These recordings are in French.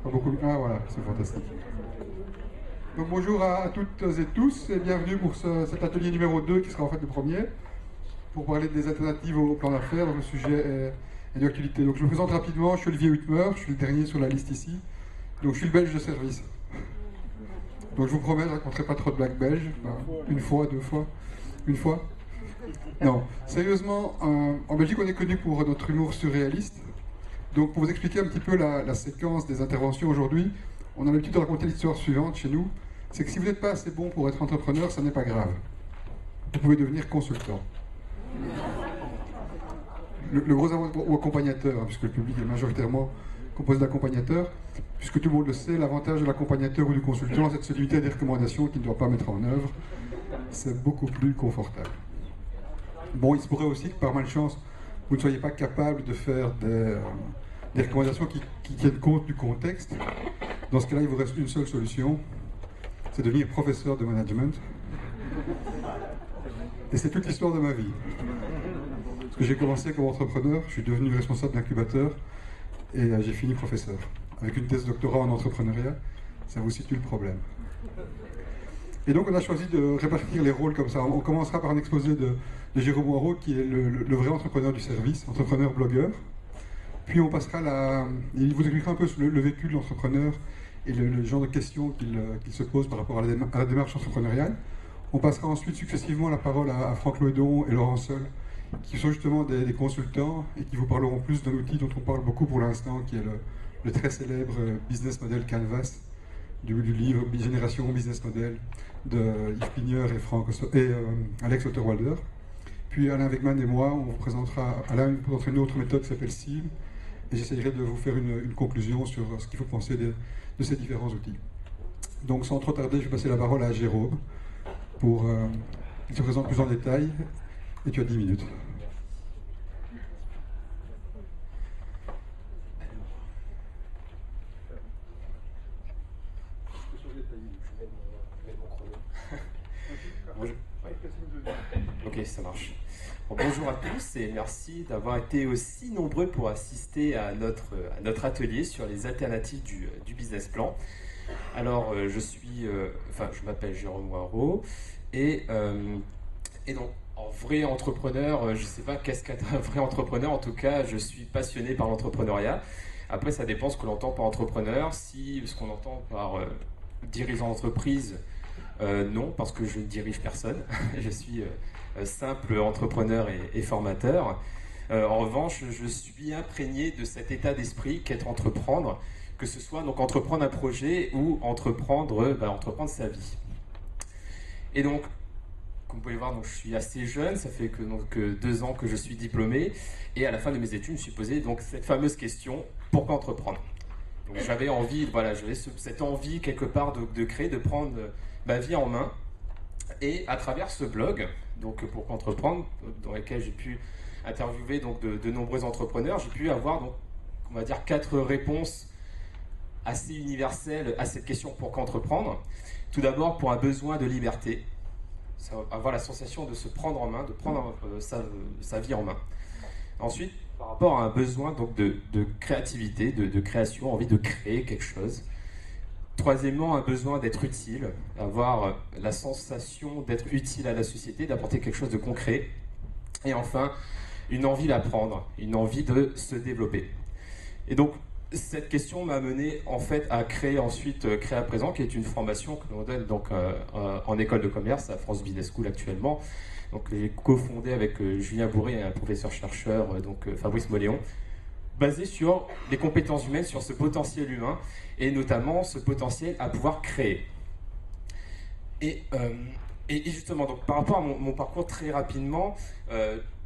Pas beaucoup. Ah voilà, c'est fantastique. Donc bonjour à toutes et tous et bienvenue pour cet atelier numéro 2 qui sera en fait le premier pour parler des alternatives au plan d'affaires. Donc le sujet est d'actualité. Donc je me présente rapidement, je suis Olivier Huitmer, je suis le dernier sur la liste ici. Donc je suis le belge de service. Donc je vous promets, je ne raconterai pas trop de blagues belges. Enfin, une fois, deux fois, une fois. Non, sérieusement, en Belgique on est connu pour notre humour surréaliste. Donc pour vous expliquer un petit peu la séquence des interventions aujourd'hui, on a l'habitude de raconter l'histoire suivante chez nous. C'est que si vous n'êtes pas assez bon pour être entrepreneur, ça n'est pas grave. Vous pouvez devenir consultant. Le gros avantage, ou accompagnateur, hein, puisque le public est majoritairement composé d'accompagnateurs, puisque tout le monde le sait, l'avantage de l'accompagnateur ou du consultant, c'est de se limiter à des recommandations qu'il ne doit pas mettre en œuvre. C'est beaucoup plus confortable. Bon, il se pourrait aussi que par malchance, vous ne soyez pas capable de faire des recommandations qui tiennent compte du contexte. Dans ce cas-là, il vous reste une seule solution, c'est de devenir professeur de management. Et c'est toute l'histoire de ma vie. Parce que j'ai commencé comme entrepreneur, je suis devenu responsable d'incubateur et j'ai fini professeur. Avec une thèse doctorat en entrepreneuriat, ça vous situe le problème. Et donc on a choisi de répartir les rôles comme ça. On commencera par un exposé de Jérôme Moirot, qui est le vrai entrepreneur du service, entrepreneur-blogueur. Puis on passera il vous expliquera un peu le vécu de l'entrepreneur et le genre de questions qu'il se pose par rapport à la démarche entrepreneuriale. On passera ensuite successivement la parole à Franck Loedon et Laurent Seul, qui sont justement des consultants et qui vous parleront plus d'un outil dont on parle beaucoup pour l'instant, qui est le très célèbre Business Model Canvas, du livre Génération Business Model de Yves Pigneur et Alex Otterwalder. Puis Alain Wegman et moi, on vous présentera, Alain vous présentera une autre méthode qui s'appelle SIM, et j'essayerai de vous faire une conclusion sur ce qu'il faut penser de ces différents outils. Donc sans trop tarder, je vais passer la parole à Jérôme pour qu'il se présente plus en détail, et tu as 10 minutes. Ok, ça marche. Bon, bonjour à tous et merci d'avoir été aussi nombreux pour assister à notre atelier sur les alternatives du business plan. Alors, je m'appelle Jérôme Moirot et donc, en vrai entrepreneur, je ne sais pas qu'est-ce qu'être un vrai entrepreneur, en tout cas, je suis passionné par l'entrepreneuriat. Après, ça dépend ce que l'on entend par entrepreneur. Si ce qu'on entend par dirigeant d'entreprise, non, parce que je ne dirige personne. Je suis simple entrepreneur et formateur. En revanche, je suis imprégné de cet état d'esprit qu'est entreprendre, que ce soit donc entreprendre un projet ou entreprendre sa vie. Et donc, comme vous pouvez voir, donc, je suis assez jeune, ça fait que 2 ans que je suis diplômé, et à la fin de mes études, je me suis posé donc cette fameuse question, pourquoi entreprendre? Donc j'avais envie, j'avais cette envie quelque part de créer, de prendre ma vie en main, et à travers ce blog, donc Pourquoi entreprendre, dans lequel j'ai pu interviewer donc de nombreux entrepreneurs, j'ai pu avoir donc, on va dire 4 réponses assez universelles à cette question pourquoi entreprendre. Tout d'abord pour un besoin de liberté, avoir la sensation de se prendre en main, de prendre sa vie en main. Ensuite, par rapport à un besoin donc de créativité, de création, envie de créer quelque chose. Troisièmement, un besoin d'être utile, avoir la sensation d'être utile à la société, d'apporter quelque chose de concret. Et enfin, une envie d'apprendre, une envie de se développer. Et donc, cette question m'a mené en fait à créer ensuite Créa Présent, qui est une formation que l'on donne donc en école de commerce à France Business School actuellement. Donc, j'ai cofondé avec Julien Bourré, un professeur-chercheur, donc Fabrice Moléon, basé sur les compétences humaines, sur ce potentiel humain, et notamment ce potentiel à pouvoir créer. Et justement, donc, par rapport à mon parcours très rapidement,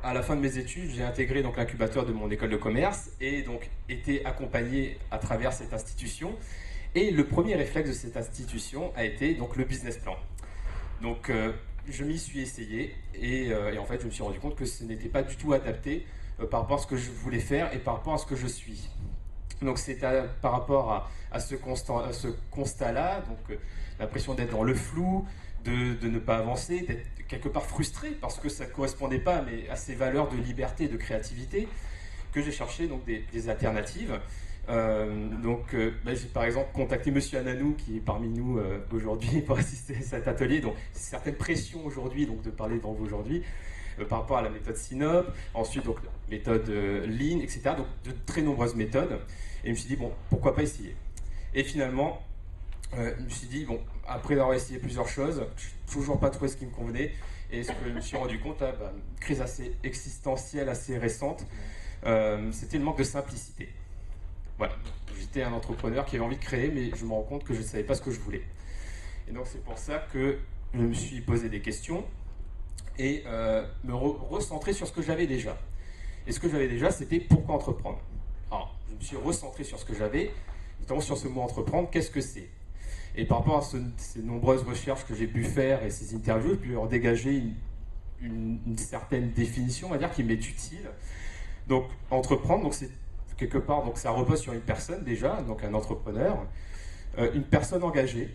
à la fin de mes études, j'ai intégré donc l'incubateur de mon école de commerce et donc été accompagné à travers cette institution. Et le premier réflexe de cette institution a été donc le business plan. Donc je m'y suis essayé et en fait je me suis rendu compte que ce n'était pas du tout adapté par rapport à ce que je voulais faire et par rapport à ce que je suis. Donc c'est par rapport à ce constat-là, donc l'impression d'être dans le flou, de ne pas avancer, d'être quelque part frustré parce que ça ne correspondait pas à ces valeurs de liberté et de créativité, que j'ai cherché donc, des alternatives. J'ai par exemple contacté Monsieur Ananou qui est parmi nous aujourd'hui pour assister à cet atelier. Donc certaines pressions aujourd'hui donc de parler devant vous aujourd'hui par rapport à la méthode Synop, ensuite donc méthode Lean, etc. Donc de très nombreuses méthodes. Et je me suis dit bon, pourquoi pas essayer. Et finalement, je me suis dit bon, après avoir essayé plusieurs choses, je n'ai toujours pas trouvé ce qui me convenait. Et ce que je me suis rendu compte, une crise assez existentielle, assez récente, c'était le manque de simplicité. Voilà, j'étais un entrepreneur qui avait envie de créer, mais je me rends compte que je ne savais pas ce que je voulais. Et donc c'est pour ça que je me suis posé des questions et me recentrer sur ce que j'avais déjà. Et ce que j'avais déjà, c'était pourquoi entreprendre. Alors, je me suis recentré sur ce que j'avais, notamment sur ce mot entreprendre, qu'est-ce que c'est? Et par rapport à ces nombreuses recherches que j'ai pu faire et ces interviews, j'ai pu leur dégager une certaine définition, on va dire, qui m'est utile. Donc, entreprendre, donc c'est quelque part, donc ça repose sur une personne déjà, donc un entrepreneur, une personne engagée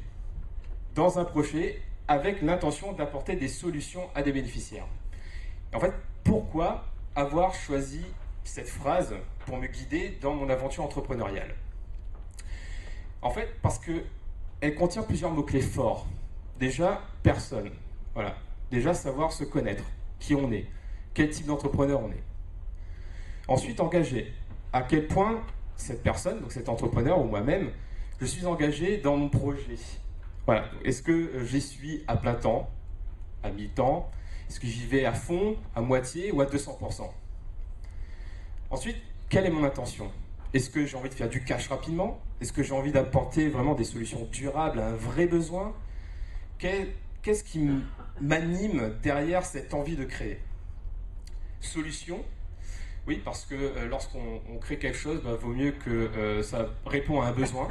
dans un projet avec l'intention d'apporter des solutions à des bénéficiaires. En fait, pourquoi avoir choisi cette phrase pour me guider dans mon aventure entrepreneuriale? En fait, parce qu'elle contient plusieurs mots-clés forts. Déjà, personne. Voilà. Déjà, savoir se connaître, qui on est, quel type d'entrepreneur on est. Ensuite, engagé. À quel point cette personne, donc cet entrepreneur ou moi-même, je suis engagé dans mon projet. Voilà. Est-ce que j'y suis à plein temps, à mi-temps? Est-ce que j'y vais à fond, à moitié ou à 200%? Ensuite, quelle est mon intention? Est-ce que j'ai envie de faire du cash rapidement? Est-ce que j'ai envie d'apporter vraiment des solutions durables à un vrai besoin? Qu'est-ce qui m'anime derrière cette envie de créer? Solution? Oui, parce que lorsqu'on crée quelque chose, vaut mieux que ça répond à un besoin,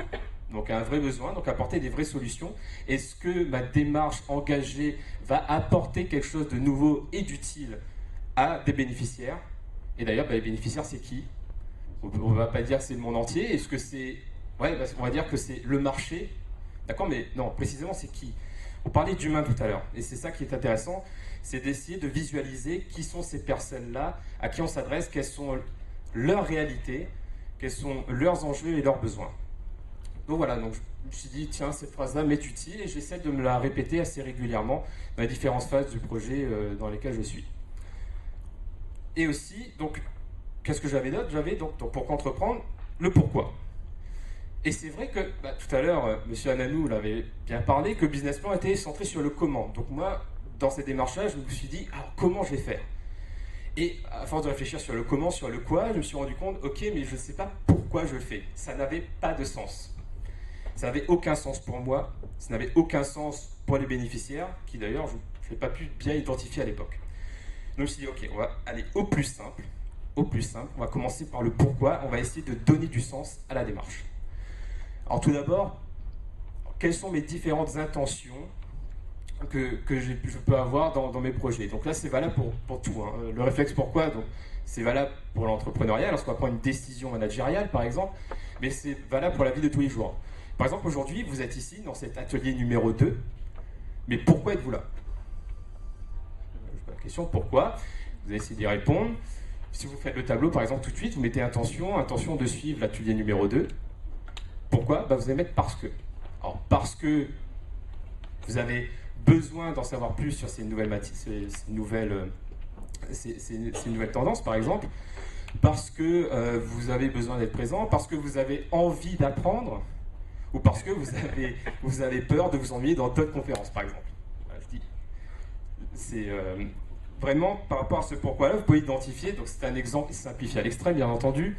donc à un vrai besoin, donc apporter des vraies solutions. Est-ce que ma démarche engagée va apporter quelque chose de nouveau et d'utile à des bénéficiaires? Et d'ailleurs, les bénéficiaires, c'est qui? On ne va pas dire que c'est le monde entier. Est-ce que c'est... Ouais, on va dire que c'est le marché. D'accord, mais non, précisément, c'est qui? On parlait d'humain tout à l'heure. Et c'est ça qui est intéressant, c'est d'essayer de visualiser qui sont ces personnes-là, à qui on s'adresse, quelles sont leurs réalités, quels sont leurs enjeux et leurs besoins. Donc voilà, donc je me suis dit, tiens, cette phrase-là m'est utile et j'essaie de me la répéter assez régulièrement dans les différentes phases du projet dans lesquelles je suis. Et aussi, donc, qu'est-ce que j'avais d'autre? J'avais donc pour entreprendre, le pourquoi. Et c'est vrai que, tout à l'heure, M. Ananou l'avait bien parlé, que le business plan était centré sur le comment. Donc moi, dans ces démarches-là, je me suis dit, alors comment je vais faire? Et à force de réfléchir sur le comment, sur le quoi, je me suis rendu compte, ok, mais je ne sais pas pourquoi je le fais. Ça n'avait pas de sens. Ça n'avait aucun sens pour moi, ça n'avait aucun sens pour les bénéficiaires, qui d'ailleurs, je n'ai pas pu bien identifier à l'époque. Donc je me suis dit, ok, on va aller au plus simple. Au plus simple, on va commencer par le pourquoi, on va essayer de donner du sens à la démarche. Alors tout d'abord, quelles sont mes différentes intentions que je peux avoir dans mes projets? Donc là, c'est valable pour tout. Hein. Le réflexe pourquoi, donc c'est valable pour l'entrepreneuriat, lorsqu'on va prendre une décision managériale, par exemple, mais c'est valable pour la vie de tous les jours. Par exemple, aujourd'hui, vous êtes ici, dans cet atelier numéro 2, mais pourquoi êtes-vous là? La question, pourquoi? Vous allez essayer d'y répondre. Si vous faites le tableau, par exemple, tout de suite, vous mettez intention de suivre l'atelier numéro 2. Pourquoi? Vous allez mettre parce que. Alors, parce que vous avez besoin d'en savoir plus sur ces nouvelles tendances, par exemple, parce que vous avez besoin d'être présent, parce que vous avez envie d'apprendre, ou parce que vous avez peur de vous ennuyer dans d'autres conférences, par exemple. Voilà, je dis, c'est vraiment par rapport à ce pourquoi-là, vous pouvez identifier, donc c'est un exemple simplifié à l'extrême, bien entendu,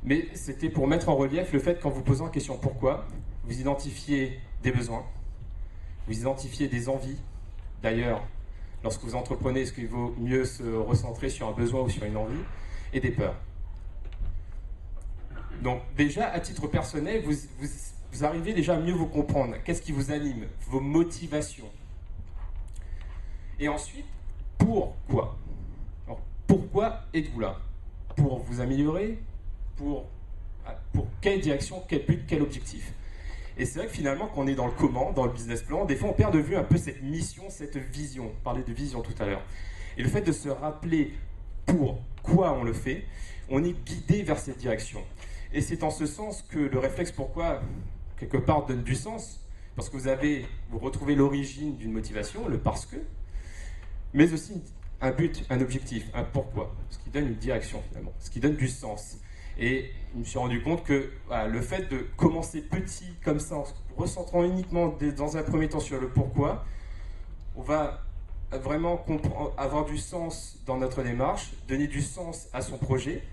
mais c'était pour mettre en relief le fait qu'en vous posant la question pourquoi, vous identifiez des besoins, vous identifiez des envies. D'ailleurs, lorsque vous entreprenez, est-ce qu'il vaut mieux se recentrer sur un besoin ou sur une envie, et des peurs. Donc déjà, à titre personnel, vous arrivez déjà à mieux vous comprendre. Qu'est-ce qui vous anime? Vos motivations. Et ensuite, pourquoi? Alors, pourquoi êtes-vous là? Pour vous améliorer? Pour quelle direction, quel but, quel objectif? Et c'est vrai que finalement, quand on est dans le comment, dans le business plan, des fois on perd de vue un peu cette mission, cette vision. On parlait de vision tout à l'heure. Et le fait de se rappeler pourquoi on le fait, on est guidé vers cette direction. Et c'est en ce sens que le réflexe pourquoi, quelque part, donne du sens, parce que vous retrouvez l'origine d'une motivation, le parce que, mais aussi un but, un objectif, un pourquoi, ce qui donne une direction finalement, ce qui donne du sens. Et je me suis rendu compte que voilà, le fait de commencer petit comme ça, en se recentrant uniquement dans un premier temps sur le pourquoi, on va vraiment avoir du sens dans notre démarche, donner du sens à son projet,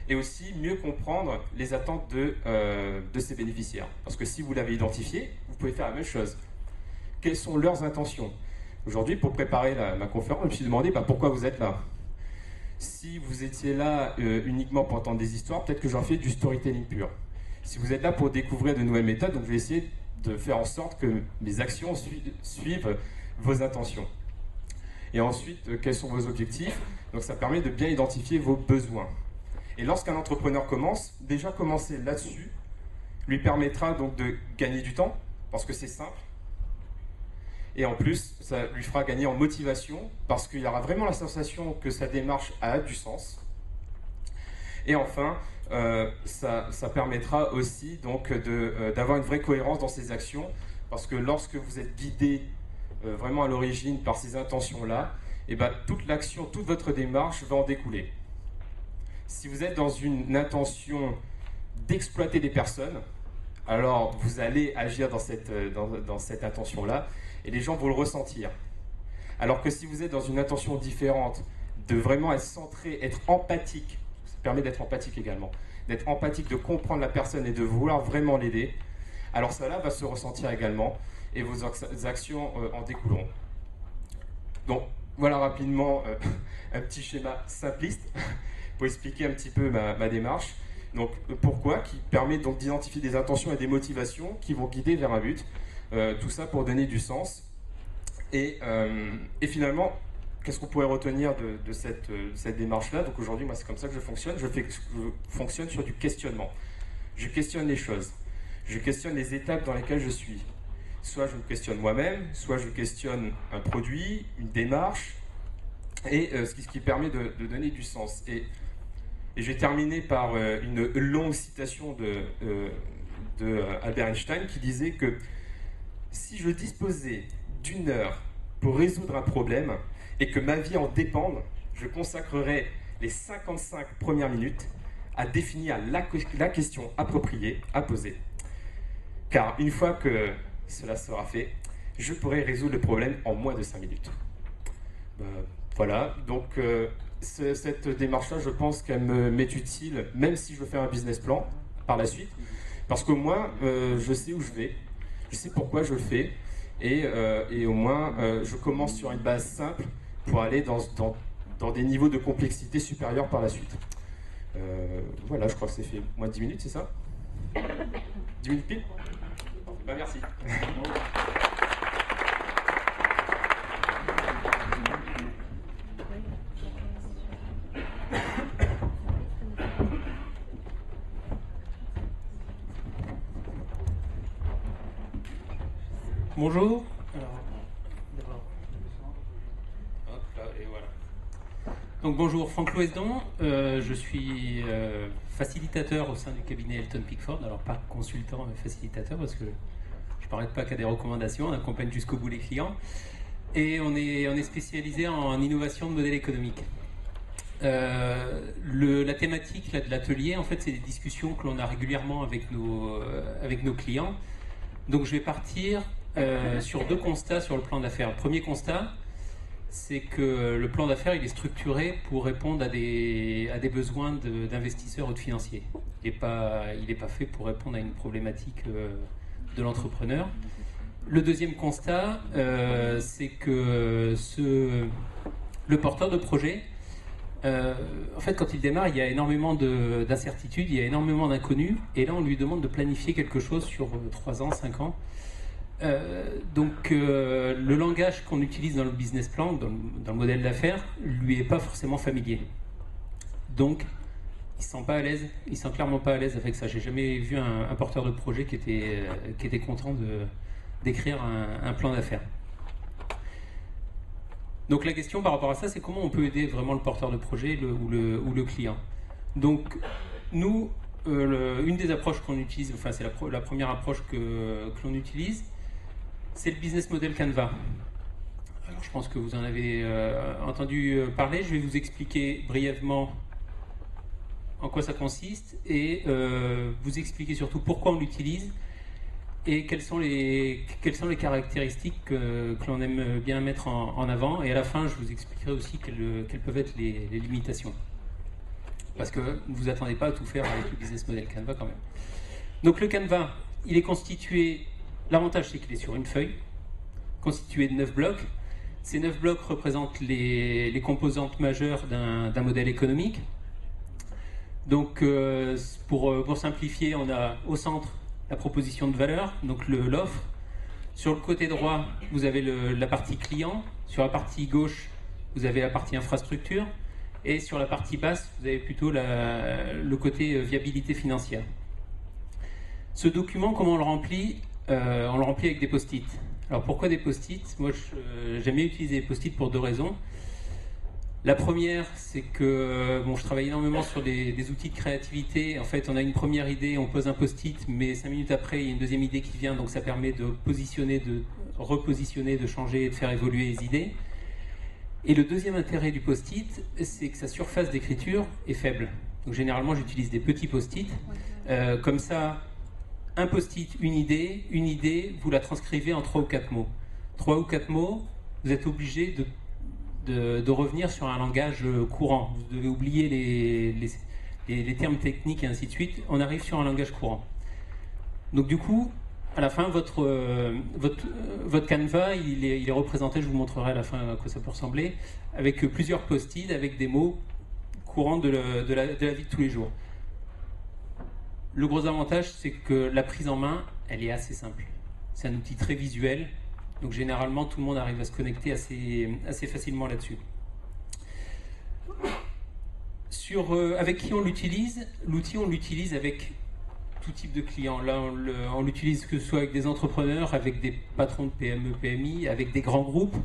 et aussi mieux comprendre les attentes de ses bénéficiaires. Parce que si vous l'avez identifié, vous pouvez faire la même chose. Quelles sont leurs intentions? Aujourd'hui, pour préparer ma conférence, je me suis demandé pourquoi vous êtes là. Si vous étiez là uniquement pour entendre des histoires, peut-être que j'en fais du storytelling pur. Si vous êtes là pour découvrir de nouvelles méthodes, donc je vais essayer de faire en sorte que mes actions suivent vos intentions. Et ensuite, quels sont vos objectifs? Donc ça permet de bien identifier vos besoins. Et lorsqu'un entrepreneur commence, déjà commencer là-dessus lui permettra donc de gagner du temps, parce que c'est simple. Et en plus, ça lui fera gagner en motivation, parce qu'il y aura vraiment la sensation que sa démarche a du sens. Et enfin, ça permettra aussi donc d'avoir une vraie cohérence dans ses actions, parce que lorsque vous êtes guidé vraiment à l'origine par ces intentions-là, et toute l'action, toute votre démarche va en découler. Si vous êtes dans une intention d'exploiter des personnes, alors vous allez agir dans cette intention-là, et les gens vont le ressentir. Alors que si vous êtes dans une intention différente, de vraiment être centré, être empathique, ça permet d'être empathique également, d'être empathique, de comprendre la personne et de vouloir vraiment l'aider, alors cela va se ressentir également, et vos actions en découleront. Donc voilà rapidement un petit schéma simpliste pour expliquer un petit peu ma démarche. Donc pourquoi, qui permet donc d'identifier des intentions et des motivations qui vont guider vers un but. Tout ça pour donner du sens. Et finalement, qu'est-ce qu'on pourrait retenir de cette démarche-là? Donc aujourd'hui, moi c'est comme ça que je fonctionne. Je fonctionne sur du questionnement. Je questionne les choses. Je questionne les étapes dans lesquelles je suis. Soit je me questionne moi-même, soit je questionne un produit, une démarche, et ce qui permet de donner du sens. Et je vais terminer par une longue citation de Albert Einstein qui disait que si je disposais d'1 heure pour résoudre un problème et que ma vie en dépende, je consacrerais les 55 premières minutes à définir la question appropriée à poser. Car une fois que cela sera fait, je pourrai résoudre le problème en moins de 5 minutes. Voilà, donc cette démarche-là, je pense qu'elle m'est utile, même si je veux faire un business plan par la suite, parce qu'au moins, je sais où je vais, je sais pourquoi je le fais, et au moins, je commence sur une base simple pour aller dans des niveaux de complexité supérieurs par la suite. Voilà, je crois que c'est fait moins de 10 minutes, c'est ça? 10 minutes pile? Merci. Bonjour. Alors, d'abord. Hop là, et voilà. Donc bonjour, Franck Loesdon. Je suis facilitateur au sein du cabinet Elton Pickford. Alors pas consultant, mais facilitateur, parce que je ne m'arrête pas qu'à des recommandations. On accompagne jusqu'au bout les clients. Et on est spécialisé en innovation de modèles économiques. La thématique là, de l'atelier, en fait, c'est des discussions que l'on a régulièrement avec nos clients. Donc je vais partir sur 2 constats sur le plan d'affaires. Le premier constat, c'est que le plan d'affaires il est structuré pour répondre à des besoins d'investisseurs ou de financiers. Il n'est pas fait pour répondre à une problématique de l'entrepreneur. Le deuxième constat, c'est que le porteur de projet, en fait, quand il démarre, il y a énormément d'incertitudes, il y a énormément d'inconnus, et là, on lui demande de planifier quelque chose sur 3 ans, 5 ans. Donc, le langage qu'on utilise dans le business plan, dans le modèle d'affaires, lui est pas forcément familier. Donc, il se sent pas à l'aise, il se sent clairement pas à l'aise avec ça. J'ai jamais vu un porteur de projet qui était content d'écrire un plan d'affaires. Donc la question par rapport à ça, c'est comment on peut aider vraiment le porteur de projet ou le client. Donc, nous, une des approches qu'on utilise, enfin c'est la première approche que l'on utilise, c'est le business model Canva. Alors, je pense que vous en avez entendu parler. Je vais vous expliquer brièvement en quoi ça consiste et vous expliquer surtout pourquoi on l'utilise et quelles sont les caractéristiques que l'on aime bien mettre en avant. Et à la fin, je vous expliquerai aussi quelles peuvent être les limitations. Parce que ne vous attendez pas à tout faire avec le business model Canva quand même. Donc le Canva, il est constitué, l'avantage c'est qu'il est sur une feuille, constitué de 9 blocs. Ces 9 blocs représentent les composantes majeures d'un modèle économique. Donc pour simplifier, on a au centre la proposition de valeur, donc l'offre. Sur le côté droit, vous avez la partie client. Sur la partie gauche, vous avez la partie infrastructure. Et sur la partie basse, vous avez plutôt le côté viabilité financière. Ce document, comment on le remplit? On le remplit avec des post-it. Alors pourquoi des post-it? Moi, j'aime bien utiliser des post-it pour 2 raisons. La première, c'est que je travaille énormément sur des outils de créativité. En fait, on a une première idée, on pose un post-it, mais 5 minutes après, il y a une deuxième idée qui vient, donc ça permet de positionner, de repositionner, de changer et de faire évoluer les idées. Et le deuxième intérêt du post-it, c'est que sa surface d'écriture est faible. Donc généralement, j'utilise des petits post-it. Comme ça, un post-it, une idée, vous la transcrivez en 3 ou 4 mots. 3 ou 4 mots, vous êtes obligé de revenir sur un langage courant. Vous devez oublier les termes techniques et ainsi de suite. On arrive sur un langage courant. Donc du coup, à la fin, votre Canva, il est représenté, je vous montrerai à la fin à quoi ça peut ressembler, avec plusieurs post-it, avec des mots courants de la vie de tous les jours. Le gros avantage, c'est que la prise en main, elle est assez simple. C'est un outil très visuel, donc généralement, tout le monde arrive à se connecter assez facilement là-dessus. Avec qui on l'utilise? L'outil, on l'utilise avec tout type de clients. Là, on l'utilise que ce soit avec des entrepreneurs, avec des patrons de PME, PMI, avec des grands groupes.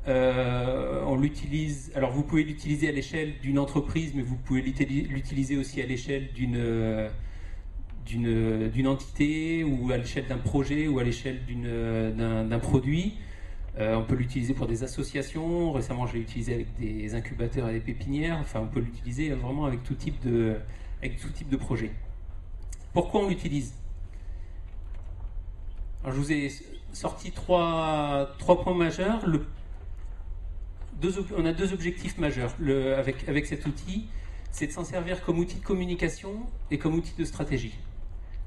On l'utilise. Alors, vous pouvez l'utiliser à l'échelle d'une entreprise, mais vous pouvez l'utiliser aussi à l'échelle d'une entité, ou à l'échelle d'un projet, ou à l'échelle d'un produit. On peut l'utiliser pour des associations. Récemment, je l'ai utilisé avec des incubateurs et des pépinières. Enfin, on peut l'utiliser vraiment avec tout type de projet. Pourquoi on l'utilise? Alors, je vous ai sorti trois points majeurs. On a 2 objectifs majeurs avec cet outil. C'est de s'en servir comme outil de communication et comme outil de stratégie.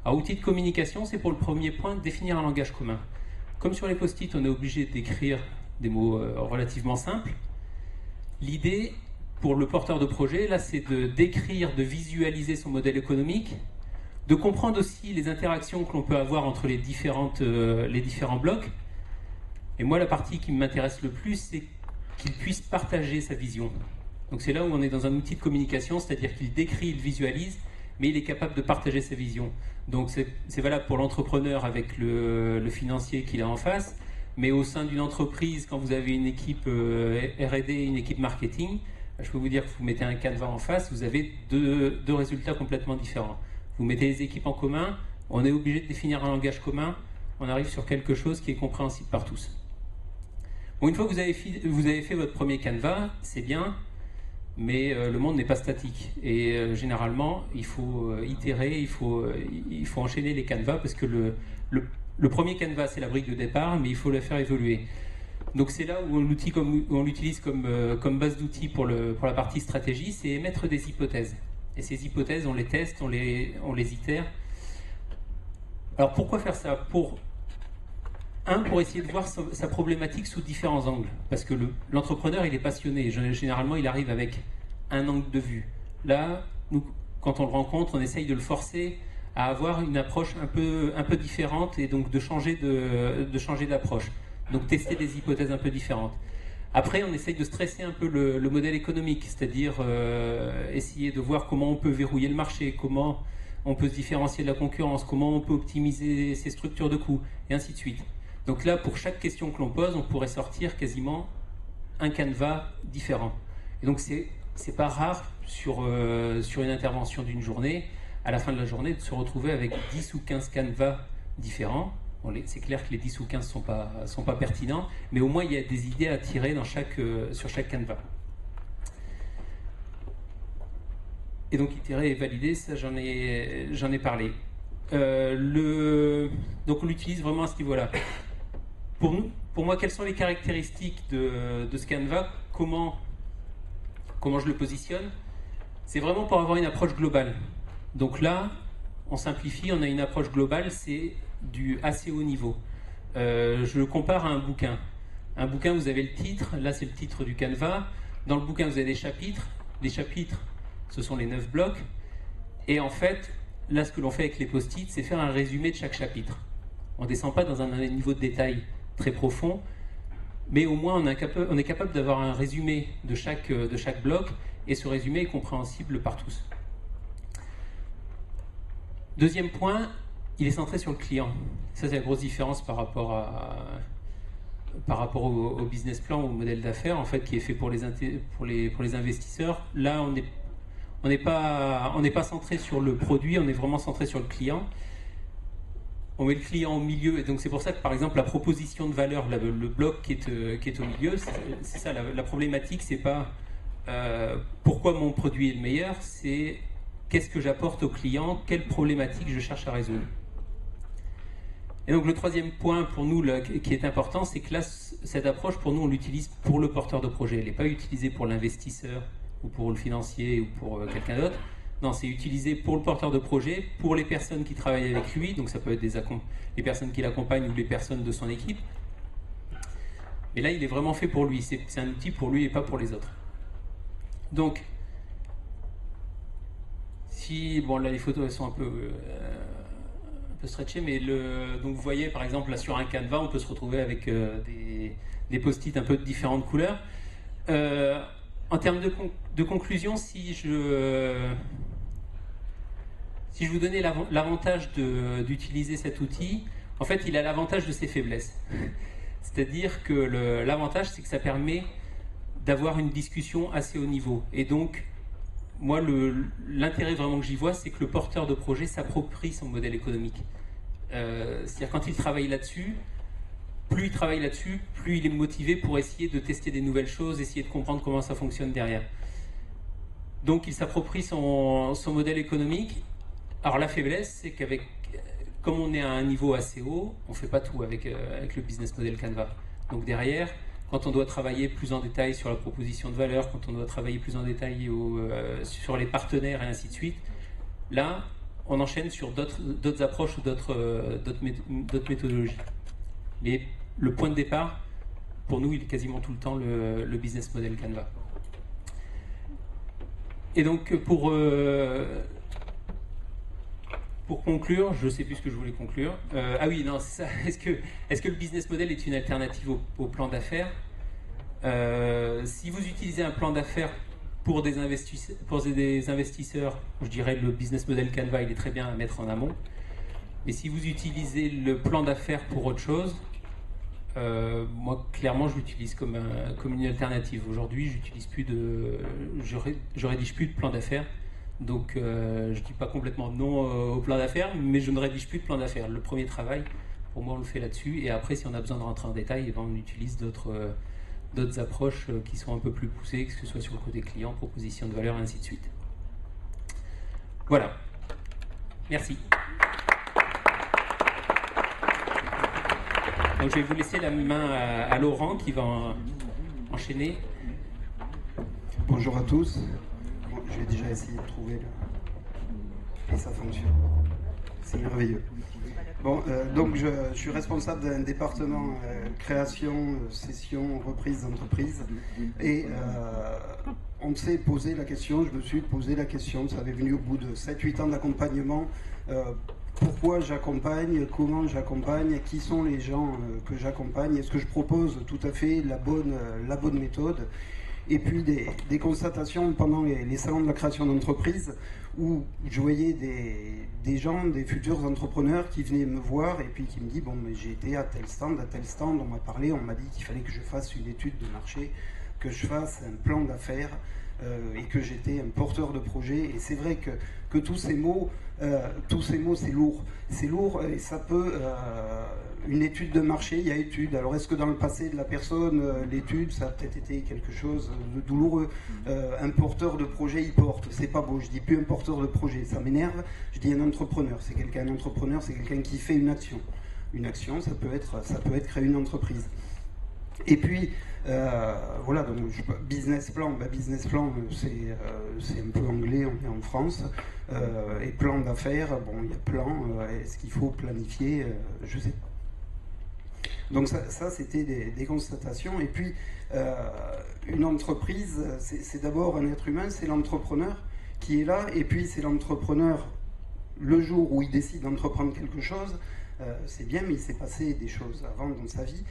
Alors, outil de communication, c'est pour le premier point, définir un langage commun. Comme sur les post-it, on est obligé d'écrire des mots relativement simples. L'idée, pour le porteur de projet, là, c'est de décrire, de visualiser son modèle économique, de comprendre aussi les interactions que l'on peut avoir entre les différents blocs. Et moi, la partie qui m'intéresse le plus, c'est qu'il puisse partager sa vision. Donc c'est là où on est dans un outil de communication, c'est-à-dire qu'il décrit, il visualise, mais il est capable de partager sa vision. Donc c'est valable pour l'entrepreneur avec le financier qu'il a en face, mais au sein d'une entreprise, quand vous avez une équipe R&D, une équipe marketing, je peux vous dire que vous mettez un Canva en face, vous avez deux résultats complètement différents. Vous mettez les équipes en commun, on est obligé de définir un langage commun, on arrive sur quelque chose qui est compréhensible par tous. Bon, une fois que vous avez fait votre premier Canva, c'est bien, mais le monde n'est pas statique. Et généralement, il faut itérer, il faut enchaîner les Canvas, parce que le premier Canva, c'est la brique de départ, mais il faut le faire évoluer. Donc c'est là où on l'utilise comme base d'outils pour la partie stratégie, c'est émettre des hypothèses. Et ces hypothèses, on les teste, on les itère. Alors pourquoi faire ça? Pour essayer de voir sa problématique sous différents angles. Parce que l'entrepreneur, il est passionné. Généralement, il arrive avec un angle de vue. Là, nous, quand on le rencontre, on essaye de le forcer à avoir une approche un peu différente, et donc de changer d'approche. Donc tester des hypothèses un peu différentes. Après, on essaye de stresser un peu le modèle économique, c'est-à-dire essayer de voir comment on peut verrouiller le marché, comment on peut se différencier de la concurrence, comment on peut optimiser ses structures de coûts, et ainsi de suite. Donc là, pour chaque question que l'on pose, on pourrait sortir quasiment un canevas différent. Et donc c'est c'est pas rare sur une intervention d'une journée, à la fin de la journée, de se retrouver avec 10 ou 15 canevas différents. Bon, c'est clair que les 10 ou 15 sont pas pertinents, mais au moins il y a des idées à tirer sur chaque canevas. Et donc itérer et valider, ça j'en ai parlé. Donc on l'utilise vraiment à ce niveau-là. Pour moi, quelles sont les caractéristiques de ce canevas? Comment je le positionne? C'est vraiment pour avoir une approche globale. Donc là, on simplifie, on a une approche globale, c'est du assez haut niveau. Je le compare à un bouquin. Un bouquin, vous avez le titre, là c'est le titre du canevas. Dans le bouquin, vous avez des chapitres. Les chapitres, ce sont les 9 blocs. Et en fait, là ce que l'on fait avec les post-it, c'est faire un résumé de chaque chapitre. On ne descend pas dans un niveau de détail très profond, mais au moins on est capable d'avoir un résumé de chaque bloc, et ce résumé est compréhensible par tous. Deuxième point, il est centré sur le client. Ça, c'est la grosse différence par rapport au business plan, au modèle d'affaires, en fait, qui est fait pour les investisseurs. Là, on n'est pas centré sur le produit, on est vraiment centré sur le client. On met le client au milieu, et donc c'est pour ça que, par exemple, la proposition de valeur, le bloc qui est au milieu, c'est ça, la problématique, c'est pas pourquoi mon produit est le meilleur, c'est qu'est-ce que j'apporte au client, quelle problématique je cherche à résoudre. Et donc le troisième point pour nous là, qui est important, c'est que là, cette approche, pour nous, on l'utilise pour le porteur de projet. Elle n'est pas utilisée pour l'investisseur ou pour le financier ou pour quelqu'un d'autre. Non, c'est utilisé pour le porteur de projet, pour les personnes qui travaillent avec lui, donc ça peut être les personnes qui l'accompagnent ou les personnes de son équipe. Mais là, il est vraiment fait pour lui. C'est un outil pour lui et pas pour les autres. Donc, bon là les photos elles sont un peu stretchées, mais donc vous voyez par exemple là sur un canevas, on peut se retrouver avec des post-it un peu de différentes couleurs. En termes de conclusion, si je vous donnais l'avantage d'utiliser cet outil, en fait il a l'avantage de ses faiblesses. C'est-à-dire que l'avantage, c'est que ça permet d'avoir une discussion assez haut niveau. Et donc, moi, l'intérêt vraiment que j'y vois, c'est que le porteur de projet s'approprie son modèle économique. C'est-à-dire quand il travaille là-dessus, plus il travaille là-dessus, plus il est motivé pour essayer de tester des nouvelles choses, essayer de comprendre comment ça fonctionne derrière. Donc il s'approprie son modèle économique. Alors la faiblesse, c'est comme on est à un niveau assez haut, on ne fait pas tout avec le business model Canva. Donc derrière, quand on doit travailler plus en détail sur la proposition de valeur, quand on doit travailler plus en détail sur les partenaires et ainsi de suite, là, on enchaîne sur d'autres approches ou d'autres méthodologies. Mais le point de départ, pour nous, il est quasiment tout le temps le business model Canva. Et donc, pour conclure, je ne sais plus ce que je voulais conclure. Ah oui, non, c'est ça. Est-ce que le business model est une alternative au plan d'affaires? Si vous utilisez un plan d'affaires pour des investisseurs, je dirais le business model Canva, il est très bien à mettre en amont. Mais si vous utilisez le plan d'affaires pour autre chose, moi, clairement, je l'utilise comme une alternative. Aujourd'hui, je rédige plus de plan d'affaires. Donc, je ne dis pas complètement non au plan d'affaires, mais je ne rédige plus de plan d'affaires. Le premier travail, pour moi, on le fait là-dessus. Et après, si on a besoin de rentrer en détail, eh ben, on utilise d'autres approches qui sont un peu plus poussées, que ce soit sur le côté client, proposition de valeur, et ainsi de suite. Voilà. Merci. Donc, je vais vous laisser la main à Laurent qui va enchaîner. Bonjour à tous. Bon, je vais déjà essayer de trouver et ça fonctionne. C'est merveilleux. Bon, donc je suis responsable d'un département création, cession, reprise d'entreprise. Et on s'est posé la question, je me suis posé la question, ça avait venu au bout de 7-8 ans d'accompagnement. Pourquoi j'accompagne, comment j'accompagne, qui sont les gens que j'accompagne, est-ce que je propose tout à fait la bonne méthode? Et puis des constatations pendant les salons de la création d'entreprise où je voyais des gens, des futurs entrepreneurs qui venaient me voir et puis qui me disent bon, mais j'ai été à tel stand, on m'a parlé, on m'a dit qu'il fallait que je fasse une étude de marché, que je fasse un plan d'affaires, et que j'étais un porteur de projet. Et c'est vrai que tous ces mots, c'est lourd. C'est lourd et ça peut... une étude de marché, il y a étude. Alors est-ce que dans le passé de la personne, l'étude, ça a peut-être été quelque chose de douloureux. Un porteur de projet, il porte. C'est pas beau, je dis plus un porteur de projet, ça m'énerve. Je dis un entrepreneur. Un entrepreneur, c'est quelqu'un qui fait une action. Une action, ça peut être créer une entreprise. Et puis, voilà, donc business plan, c'est un peu anglais, on est en France. Et plan d'affaires, bon, il y a plan, est-ce qu'il faut planifier, je sais pas. Donc ça c'était des constatations. Et puis, une entreprise, c'est d'abord un être humain, c'est l'entrepreneur qui est là, et puis c'est l'entrepreneur, le jour où il décide d'entreprendre quelque chose, c'est bien, mais il s'est passé des choses avant dans sa vie.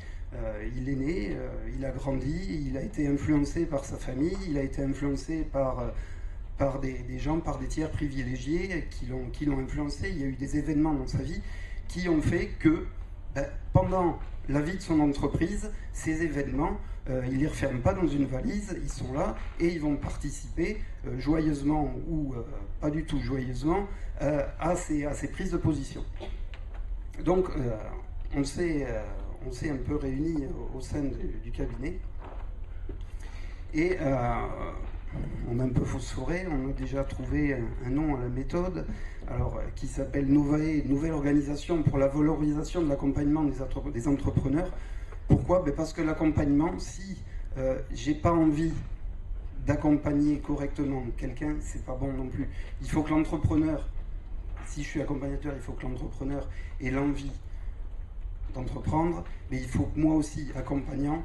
Il est né, il a grandi, il a été influencé par sa famille, il a été influencé par des gens, par des tiers privilégiés qui l'ont influencé. Il y a eu des événements dans sa vie qui ont fait que pendant la vie de son entreprise, ces événements, il ne les referme pas dans une valise, ils sont là et ils vont participer joyeusement ou pas du tout joyeusement à ces prises de position. Donc on s'est un peu réunis au sein du cabinet et on a un peu phosphoré, on a déjà trouvé un nom à la méthode, alors, qui s'appelle Novae, Nouvelle Organisation pour la valorisation de l'accompagnement des entrepreneurs. Pourquoi ? Parce que l'accompagnement, si j'ai pas envie d'accompagner correctement quelqu'un, c'est pas bon non plus. Il faut que l'entrepreneur, si je suis accompagnateur, il faut que l'entrepreneur ait l'envie d'entreprendre, mais il faut que moi aussi, accompagnant,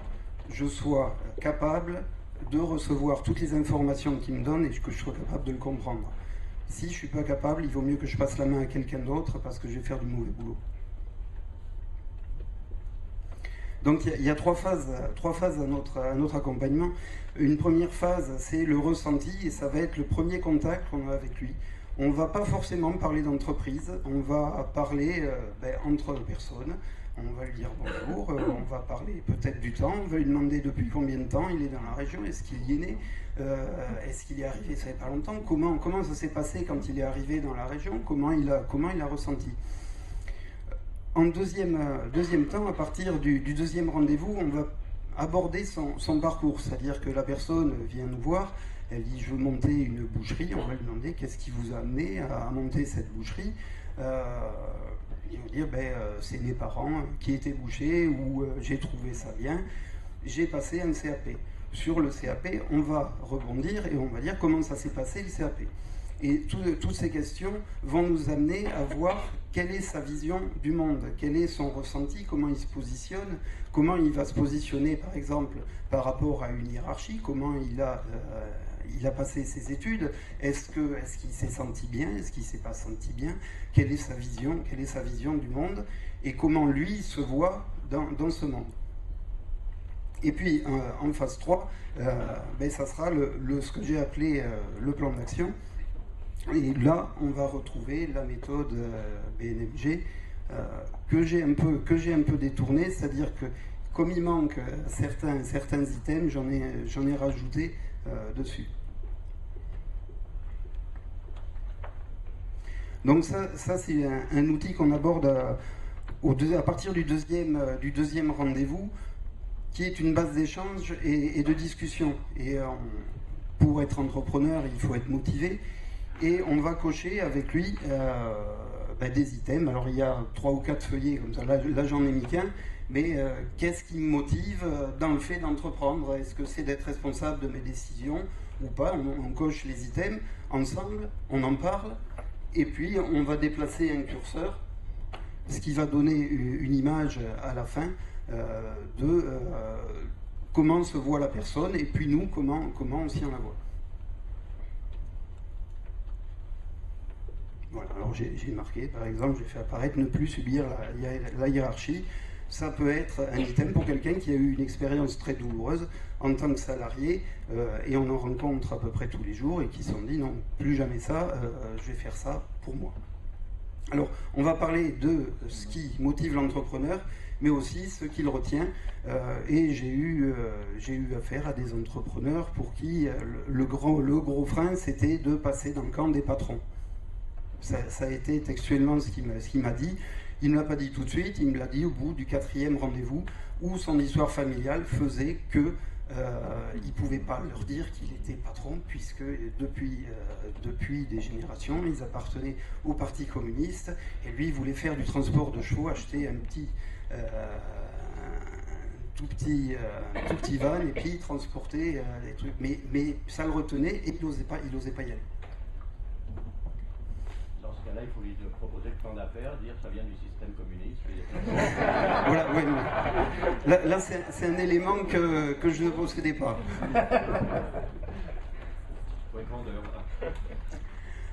je sois capable de recevoir toutes les informations qu'il me donne et que je sois capable de le comprendre. Si je ne suis pas capable, il vaut mieux que je passe la main à quelqu'un d'autre parce que je vais faire du mauvais boulot. Donc il y a trois phases à notre accompagnement. Une première phase, c'est le ressenti et ça va être le premier contact qu'on a avec lui. On ne va pas forcément parler d'entreprise, on va parler entre personnes. On va lui dire bonjour, on va parler peut-être du temps, on va lui demander depuis combien de temps il est dans la région, est-ce qu'il y est né, est-ce qu'il est arrivé ça fait pas longtemps, comment ça s'est passé quand il est arrivé dans la région, comment il a ressenti. En deuxième temps, à partir du deuxième rendez-vous, on va aborder son parcours, c'est-à-dire que la personne vient nous voir, elle dit je veux monter une boucherie, on va lui demander qu'est-ce qui vous a amené à monter cette boucherie. Ils vont dire c'est mes parents qui étaient bouchers ou j'ai trouvé ça bien, j'ai passé un CAP. Sur le CAP, on va rebondir et on va dire comment ça s'est passé le CAP. Et toutes ces questions vont nous amener à voir quelle est sa vision du monde, quel est son ressenti, comment il se positionne, comment il va se positionner par exemple par rapport à une hiérarchie, comment il a passé ses études, est-ce qu'il s'est senti bien, est-ce qu'il ne s'est pas senti bien, quelle est sa vision du monde, et comment lui se voit dans ce monde. Et puis en phase 3, ça sera ce que j'ai appelé le plan d'action, et là on va retrouver la méthode BNMG que j'ai un peu détournée, c'est-à-dire que comme il manque certains items, j'en ai rajouté dessus. Donc ça c'est un outil qu'on aborde à partir du deuxième rendez-vous, qui est une base d'échange et de discussion. Et pour être entrepreneur, il faut être motivé. Et on va cocher avec lui des items. Alors il y a 3 ou 4 feuillets comme ça, là j'en ai mis qu'un. Mais qu'est-ce qui me motive dans le fait d'entreprendre? Est-ce que c'est d'être responsable de mes décisions ou pas? On coche les items ensemble, on en parle, et puis on va déplacer un curseur, ce qui va donner une image à la fin de comment se voit la personne, et puis nous, comment aussi on la voit. Voilà, alors j'ai marqué, par exemple, j'ai fait apparaître ne plus subir la hiérarchie. Ça peut être un item pour quelqu'un qui a eu une expérience très douloureuse en tant que salarié, et on en rencontre à peu près tous les jours, et qui se sont dit non, plus jamais ça, je vais faire ça pour moi. Alors, on va parler de ce qui motive l'entrepreneur, mais aussi ce qui le retient. Et j'ai eu affaire à des entrepreneurs pour qui le gros frein, c'était de passer dans le camp des patrons. Ça a été textuellement ce qu'il m'a dit. Il ne m'a pas dit tout de suite, il me l'a dit au bout du 4e rendez-vous, où son histoire familiale faisait que il ne pouvait pas leur dire qu'il était patron, puisque depuis des générations, ils appartenaient au Parti communiste, et lui, il voulait faire du transport de chevaux, acheter un tout petit van, et puis transporter des trucs. Mais ça le retenait, et il n'osait pas y aller. Dans ce cas-là, il faut lui proposer le plan d'affaires, dire que ça vient du système communiste. Voilà, oui. Là c'est un élément que je ne possédais pas.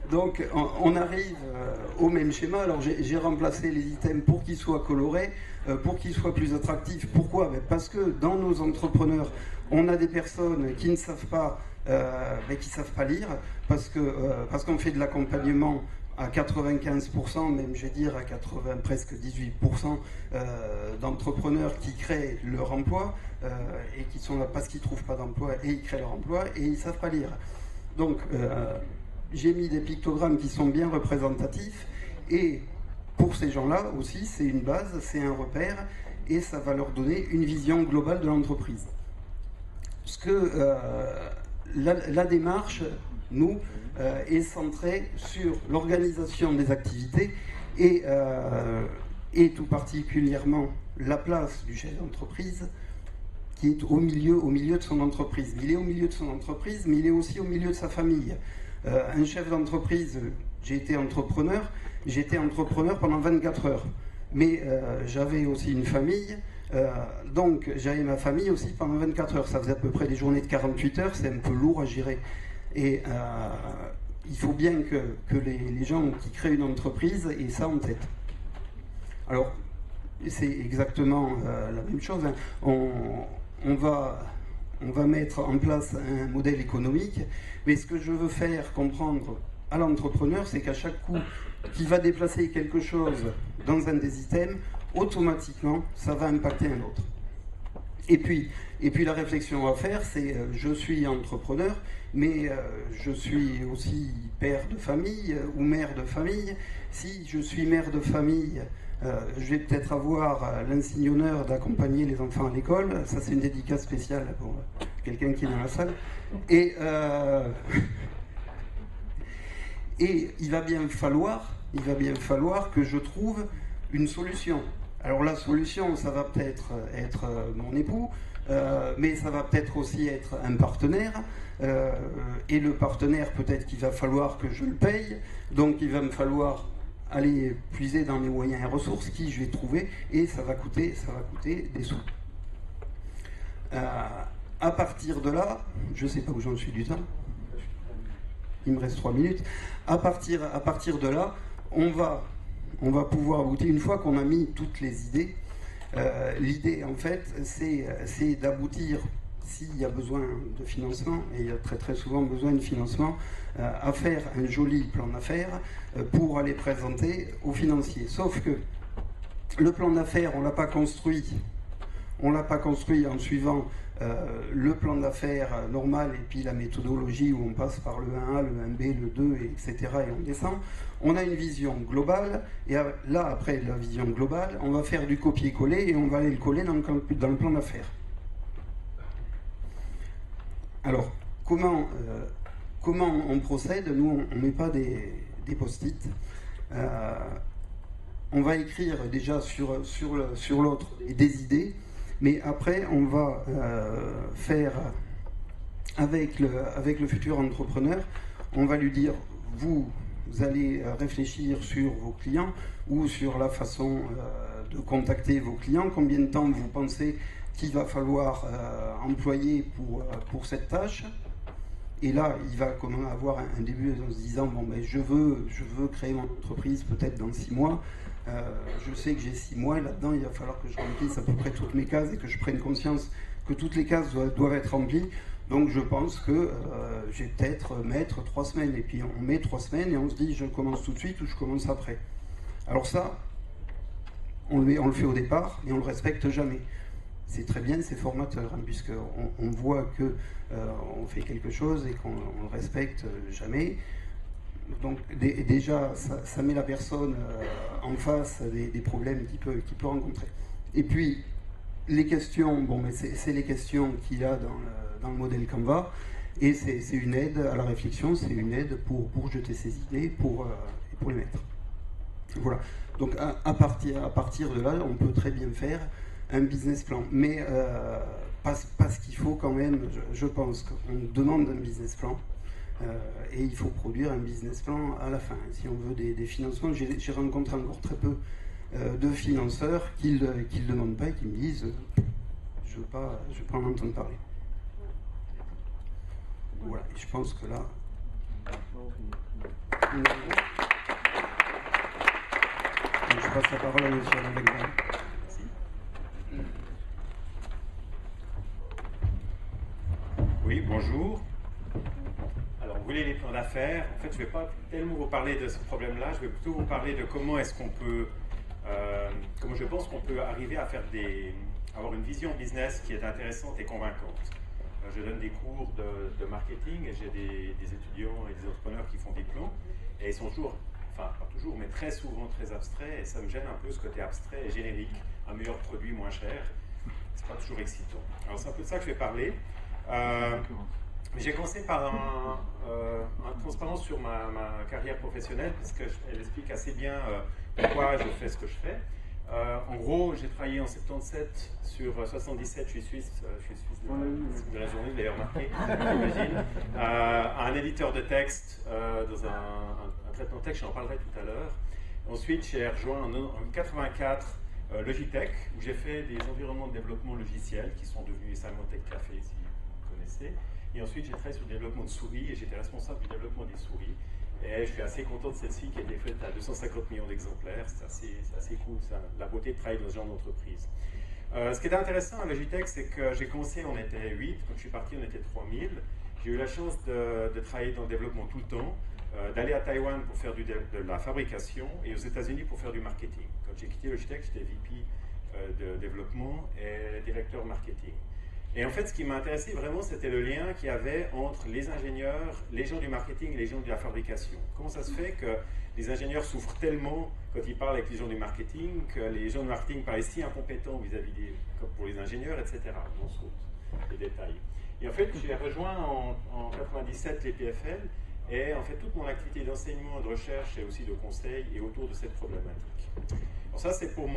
Donc on arrive au même schéma. Alors j'ai remplacé les items pour qu'ils soient colorés, pour qu'ils soient plus attractifs. Pourquoi? Parce que dans nos entrepreneurs, on a des personnes qui ne savent pas, qui savent pas lire, parce qu'on fait de l'accompagnement à 95%, même je vais dire à presque 18% d'entrepreneurs qui créent leur emploi et qui sont là parce qu'ils ne trouvent pas d'emploi et ils créent leur emploi et ils ne savent pas lire. Donc j'ai mis des pictogrammes qui sont bien représentatifs et pour ces gens-là aussi c'est une base, c'est un repère et ça va leur donner une vision globale de l'entreprise. Parce que la démarche, nous, est centrée sur l'organisation des activités et tout particulièrement la place du chef d'entreprise qui est au milieu de son entreprise. Il est au milieu de son entreprise, mais il est aussi au milieu de sa famille. Un chef d'entreprise, j'ai été entrepreneur pendant 24 heures, mais j'avais aussi une famille, donc j'avais ma famille aussi pendant 24 heures. Ça faisait à peu près des journées de 48 heures, c'est un peu lourd à gérer. Et il faut bien que les gens qui créent une entreprise aient ça en tête. Alors, c'est exactement la même chose. Hein. On va mettre en place un modèle économique, mais ce que je veux faire comprendre à l'entrepreneur, c'est qu'à chaque coup qu'il va déplacer quelque chose dans un des items, automatiquement, ça va impacter un autre. Et puis la réflexion à faire, c'est je suis entrepreneur, mais je suis aussi père de famille ou mère de famille. Si je suis mère de famille, je vais peut-être avoir l'insigne honneur d'accompagner les enfants à l'école. Ça, c'est une dédicace spéciale pour quelqu'un qui est dans la salle. Et il va bien falloir que je trouve une solution. Alors la solution, ça va peut-être être mon époux, mais ça va peut-être aussi être un partenaire. Et le partenaire, peut-être qu'il va falloir que je le paye. Donc il va me falloir aller puiser dans mes moyens et ressources qui je vais trouver, et ça va coûter des sous. À partir de là, je ne sais pas où j'en suis du temps. Il me reste 3 minutes. À partir de là, on va pouvoir aboutir, une fois qu'on a mis toutes les idées, l'idée en fait c'est d'aboutir, s'il y a besoin de financement, et il y a très très souvent besoin de financement, à faire un joli plan d'affaires pour aller présenter aux financiers. Sauf que le plan d'affaires, on ne l'a pas construit en suivant le plan d'affaires normal et puis la méthodologie où on passe par le 1A, le 1B, le 2, etc. et on descend. On a une vision globale et là, après la vision globale, on va faire du copier-coller et on va aller le coller dans le plan d'affaires. Alors, comment on procède? Nous, on ne met pas des post-it. On va écrire déjà sur l'autre des idées. Mais après, on va faire avec le futur entrepreneur, on va lui dire, vous allez réfléchir sur vos clients ou sur la façon de contacter vos clients, combien de temps vous pensez qu'il va falloir employer pour cette tâche. Et là, il va quand même avoir un début en se disant, bon, ben, je veux créer mon entreprise peut-être dans 6 mois. Je sais que j'ai 6 mois et là-dedans il va falloir que je remplisse à peu près toutes mes cases et que je prenne conscience que toutes les cases doivent être remplies. Donc je pense que je vais peut-être mettre 3 semaines. Et puis on met 3 semaines et on se dit je commence tout de suite ou je commence après. Alors ça, on le fait au départ, mais on ne le respecte jamais. C'est très bien, c'est formateur, hein, puisqu'on voit qu'on fait quelque chose et qu'on ne le respecte jamais. Donc déjà, ça met la personne en face des problèmes qu'il peut rencontrer. Et puis, les questions, bon, mais c'est les questions qu'il y a dans le modèle Canva, et c'est une aide à la réflexion, c'est une aide pour jeter ses idées, pour les mettre. Voilà. Donc à partir de là, on peut très bien faire un business plan. Mais parce qu'il faut quand même, je pense qu'on demande un business plan, et il faut produire un business plan à la fin. Si on veut des financements, j'ai rencontré encore très peu de financeurs qui ne demandent pas et qui me disent je veux pas en entendre parler. Voilà, et je pense que là... Je passe la parole à M. Lavegna. Merci. Oui, bonjour. Alors, vous voulez les plans d'affaires. En fait, je ne vais pas tellement vous parler de ce problème-là, je vais plutôt vous parler de comment est-ce qu'on peut, comment je pense qu'on peut arriver à faire avoir une vision business qui est intéressante et convaincante. Je donne des cours de marketing et j'ai des étudiants et des entrepreneurs qui font des plans, et ils sont toujours, enfin pas toujours, mais très souvent très abstraits, et ça me gêne un peu ce côté abstrait et générique, un meilleur produit moins cher, c'est pas toujours excitant. Alors c'est un peu de ça que je vais parler. J'ai commencé par un transparence sur ma carrière professionnelle, parce qu'elle explique assez bien pourquoi je fais ce que je fais. En gros, j'ai travaillé en 77 sur 77, je suis suisse de la journée, vous l'avez remarqué, j'imagine, un éditeur de texte dans un traitement de texte, j'en parlerai tout à l'heure. Ensuite, j'ai rejoint en 84 Logitech, où j'ai fait des environnements de développement logiciel qui sont devenus Symantec Café, si vous connaissez. Et ensuite, j'ai travaillé sur le développement de souris et j'étais responsable du développement des souris. Et je suis assez content de celle-ci qui a été faite à 250 millions d'exemplaires. C'est assez cool, ça, la beauté de travailler dans ce genre d'entreprise. Ce qui est intéressant à Logitech, c'est que j'ai commencé, on était 8, quand je suis parti, on était 3000. J'ai eu la chance de travailler dans le développement tout le temps, d'aller à Taïwan pour faire de la fabrication et aux États-Unis pour faire du marketing. Quand j'ai quitté Logitech, j'étais VP de développement et directeur marketing. Et en fait, ce qui m'a intéressé vraiment, c'était le lien qu'il y avait entre les ingénieurs, les gens du marketing et les gens de la fabrication. Comment ça se fait que les ingénieurs souffrent tellement quand ils parlent avec les gens du marketing, que les gens du marketing paraissent si incompétents vis-à-vis comme pour les ingénieurs, etc. On saute les détails. Et en fait, j'ai rejoint en 97 les PFL, et en fait, toute mon activité d'enseignement, de recherche et aussi de conseil est autour de cette problématique. Alors ça, c'est pour